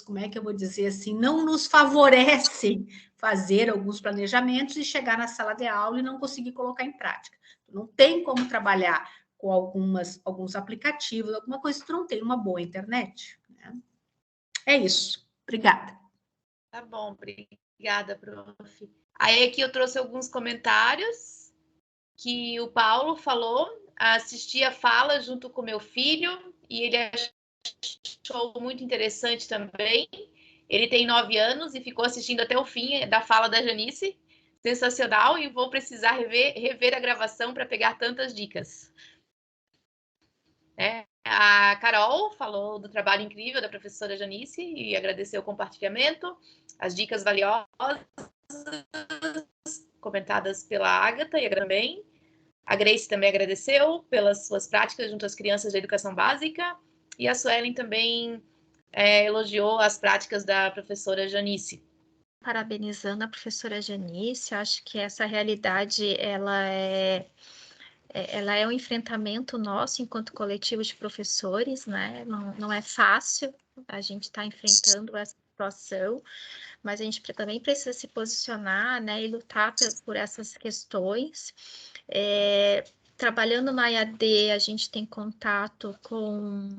como é que eu vou dizer assim, não nos favorecem fazer alguns planejamentos e chegar na sala de aula e não conseguir colocar em prática. Não tem como trabalhar com alguns aplicativos, alguma coisa que tu não tem uma boa internet. Né? É isso. Obrigada.
Tá bom, obrigada, prof. Aí aqui eu trouxe alguns comentários que o Paulo falou, assisti a fala junto com meu filho e ele achou muito interessante também. Ele tem 9 anos e ficou assistindo até o fim da fala da Janice. Sensacional, e vou precisar rever a gravação para pegar tantas dicas. A Carol falou do trabalho incrível da professora Janice e agradeceu o compartilhamento, as dicas valiosas comentadas pela Ágata e também. A Grace também agradeceu pelas suas práticas junto às crianças da educação básica e a Suelen também elogiou as práticas da professora Janice.
Parabenizando a professora Janice, acho que essa realidade ela é um enfrentamento nosso enquanto coletivo de professores, né? Não é fácil a gente estar enfrentando essa situação, mas a gente também precisa se posicionar, né, e lutar por essas questões. Trabalhando na EAD, a gente tem contato com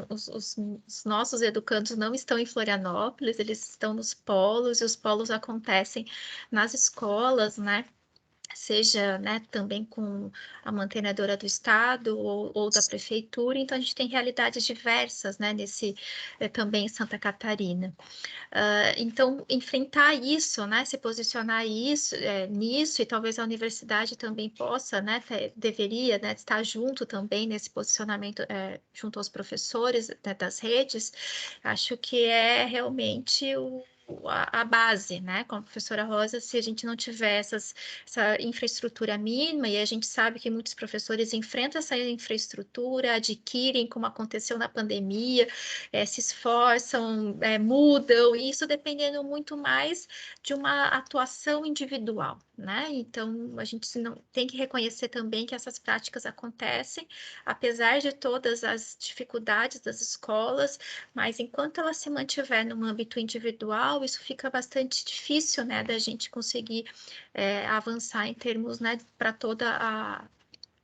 os nossos educandos não estão em Florianópolis, eles estão nos polos, e os polos acontecem nas escolas, né? Seja, né, também com a mantenedora do estado ou da prefeitura, então a gente tem realidades diversas, né, também em Santa Catarina. Então, enfrentar isso, né, se posicionar nisso, e talvez a universidade também possa, né, deveria, né, estar junto também nesse posicionamento junto aos professores, né, das redes, acho que é realmente a base, né? Como a professora Rosa, se a gente não tiver essa infraestrutura mínima, e a gente sabe que muitos professores enfrentam essa infraestrutura, adquirem, como aconteceu na pandemia, se esforçam, mudam, e isso dependendo muito mais de uma atuação individual, né? Então, a gente não tem que reconhecer também que essas práticas acontecem, apesar de todas as dificuldades das escolas, mas enquanto ela se mantiver no âmbito individual, isso fica bastante difícil, né, da gente conseguir avançar em termos, né, para toda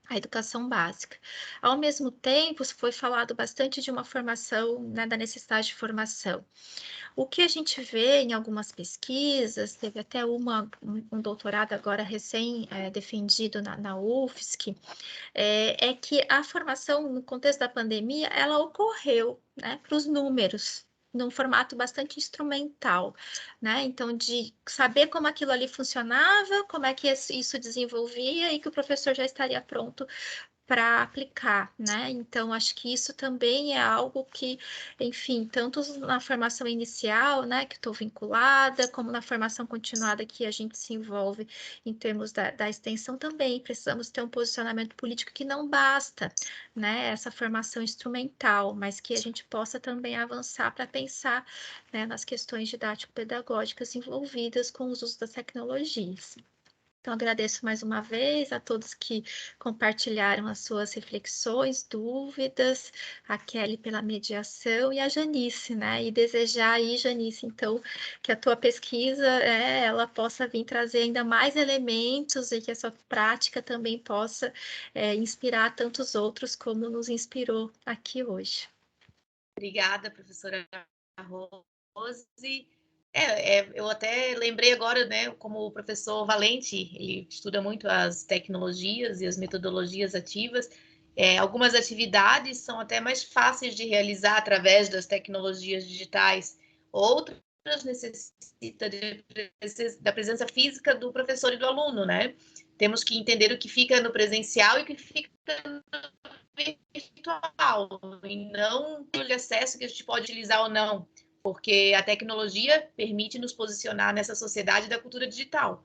a educação básica. Ao mesmo tempo, foi falado bastante de uma formação, né, da necessidade de formação. O que a gente vê em algumas pesquisas, teve até um doutorado agora recém-defendido na UFSC, é que a formação no contexto da pandemia, ela ocorreu, né, para os números, num formato bastante instrumental, né? Então, de saber como aquilo ali funcionava, como é que isso desenvolvia e que o professor já estaria pronto para aplicar, né? Então, acho que isso também é algo que, enfim, tanto na formação inicial, né, que estou vinculada, como na formação continuada que a gente se envolve em termos da extensão também, precisamos ter um posicionamento político que não basta, né, essa formação instrumental, mas que a gente possa também avançar para pensar, né, nas questões didático-pedagógicas envolvidas com os usos das tecnologias. Então, agradeço mais uma vez a todos que compartilharam as suas reflexões, dúvidas, a Kelly pela mediação e a Janice, né? E desejar aí, Janice, então, que a tua pesquisa ela possa vir trazer ainda mais elementos e que a sua prática também possa inspirar tantos outros como nos inspirou aqui hoje.
Obrigada, professora Rose. Eu até lembrei agora, né, como o professor Valente, ele estuda muito as tecnologias e as metodologias ativas. Algumas atividades são até mais fáceis de realizar através das tecnologias digitais, outras necessitam da presença física do professor e do aluno, né? Temos que entender o que fica no presencial e o que fica no virtual, e não o acesso que a gente pode utilizar ou não, porque a tecnologia permite nos posicionar nessa sociedade da cultura digital,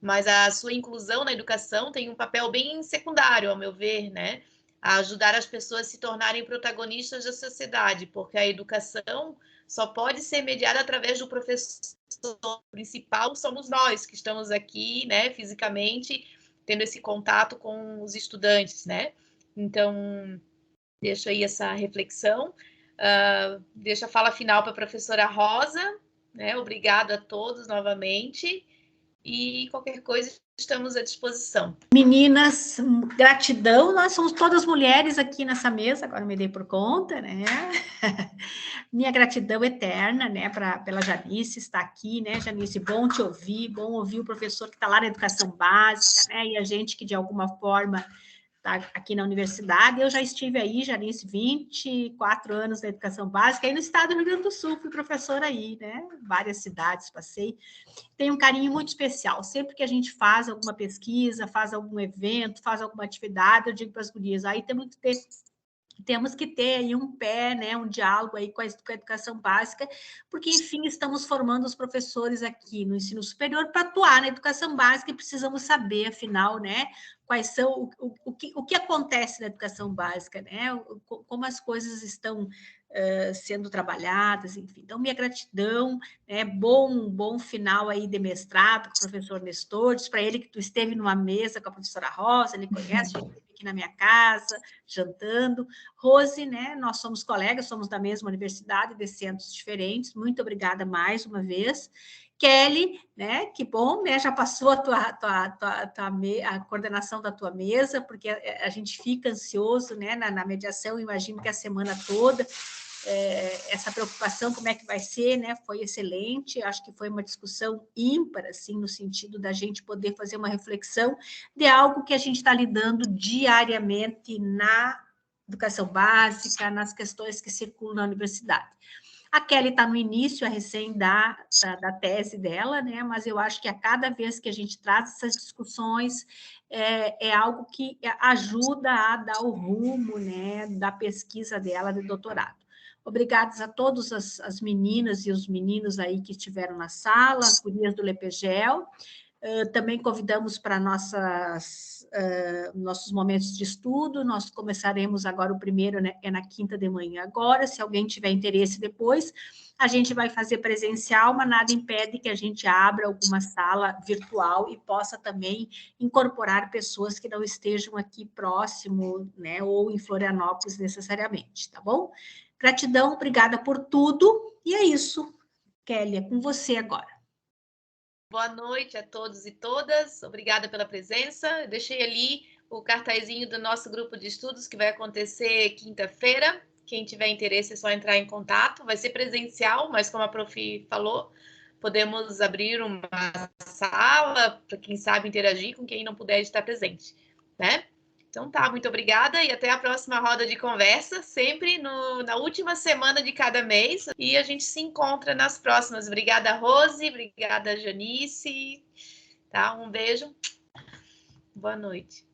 mas a sua inclusão na educação tem um papel bem secundário, ao meu ver, né? A ajudar as pessoas a se tornarem protagonistas da sociedade, porque a educação só pode ser mediada através do professor. O principal somos nós, que estamos aqui, né, fisicamente, tendo esse contato com os estudantes, né? Então, deixo aí essa reflexão. Deixo a fala final para a professora Rosa, né? Obrigada a todos novamente. E qualquer coisa, estamos à disposição.
Meninas, gratidão. Nós somos todas mulheres aqui nessa mesa, agora me dei por conta, né? Minha gratidão eterna, né, pela Janice estar aqui, né, Janice, bom te ouvir, bom ouvir o professor que está lá na educação básica, né, e a gente que de alguma forma está aqui na universidade. Eu já estive aí, Janice, 24 anos na educação básica, aí no estado do Rio Grande do Sul, fui professora aí, né, várias cidades passei. Tenho um carinho muito especial. Sempre que a gente faz alguma pesquisa, faz algum evento, faz alguma atividade, eu digo para as gurias, aí temos que ter aí um pé, né, um diálogo aí com a educação básica, porque, enfim, estamos formando os professores aqui no ensino superior para atuar na educação básica e precisamos saber, afinal, né, quais são, o que acontece na educação básica, né, como as coisas estão sendo trabalhadas, enfim. Então, minha gratidão, né, bom final aí de mestrado com o professor Nestor, diz para ele que tu esteve numa mesa com a professora Rosa, ele conhece, a gente esteve aqui na minha casa, jantando. Rose, né, nós somos colegas, somos da mesma universidade, de centros diferentes, muito obrigada mais uma vez. Kelly, né, que bom, né, já passou a coordenação da tua mesa, porque a gente fica ansioso, né, na mediação, imagino que a semana toda, essa preocupação, como é que vai ser, né, foi excelente, acho que foi uma discussão ímpar, assim, no sentido da gente poder fazer uma reflexão de algo que a gente está lidando diariamente na educação básica, nas questões que circulam na universidade. A Kelly está no início, recém da tese dela, né? Mas eu acho que a cada vez que a gente traz essas discussões, é algo que ajuda a dar o rumo, né, da pesquisa dela de doutorado. Obrigadas a todas as meninas e os meninos aí que estiveram na sala, as gurias do Lepegel. Também convidamos para nossas nossos momentos de estudo. Nós começaremos agora, o primeiro, né, é na quinta de manhã agora. Se alguém tiver interesse depois, a gente vai fazer presencial, mas nada impede que a gente abra alguma sala virtual e possa também incorporar pessoas que não estejam aqui próximo, né, ou em Florianópolis necessariamente, tá bom? Gratidão, obrigada por tudo, e é isso. Kelly, é com você agora.
Boa noite a todos e todas, obrigada pela presença. Eu deixei ali o cartazinho do nosso grupo de estudos, que vai acontecer quinta-feira. Quem tiver interesse é só entrar em contato. Vai ser presencial, mas como a prof falou, podemos abrir uma sala para quem sabe interagir com quem não puder estar presente, né? Então tá, muito obrigada e até a próxima roda de conversa, sempre na última semana de cada mês, e a gente se encontra nas próximas. Obrigada, Rose, obrigada, Janice, tá? Um beijo, boa noite.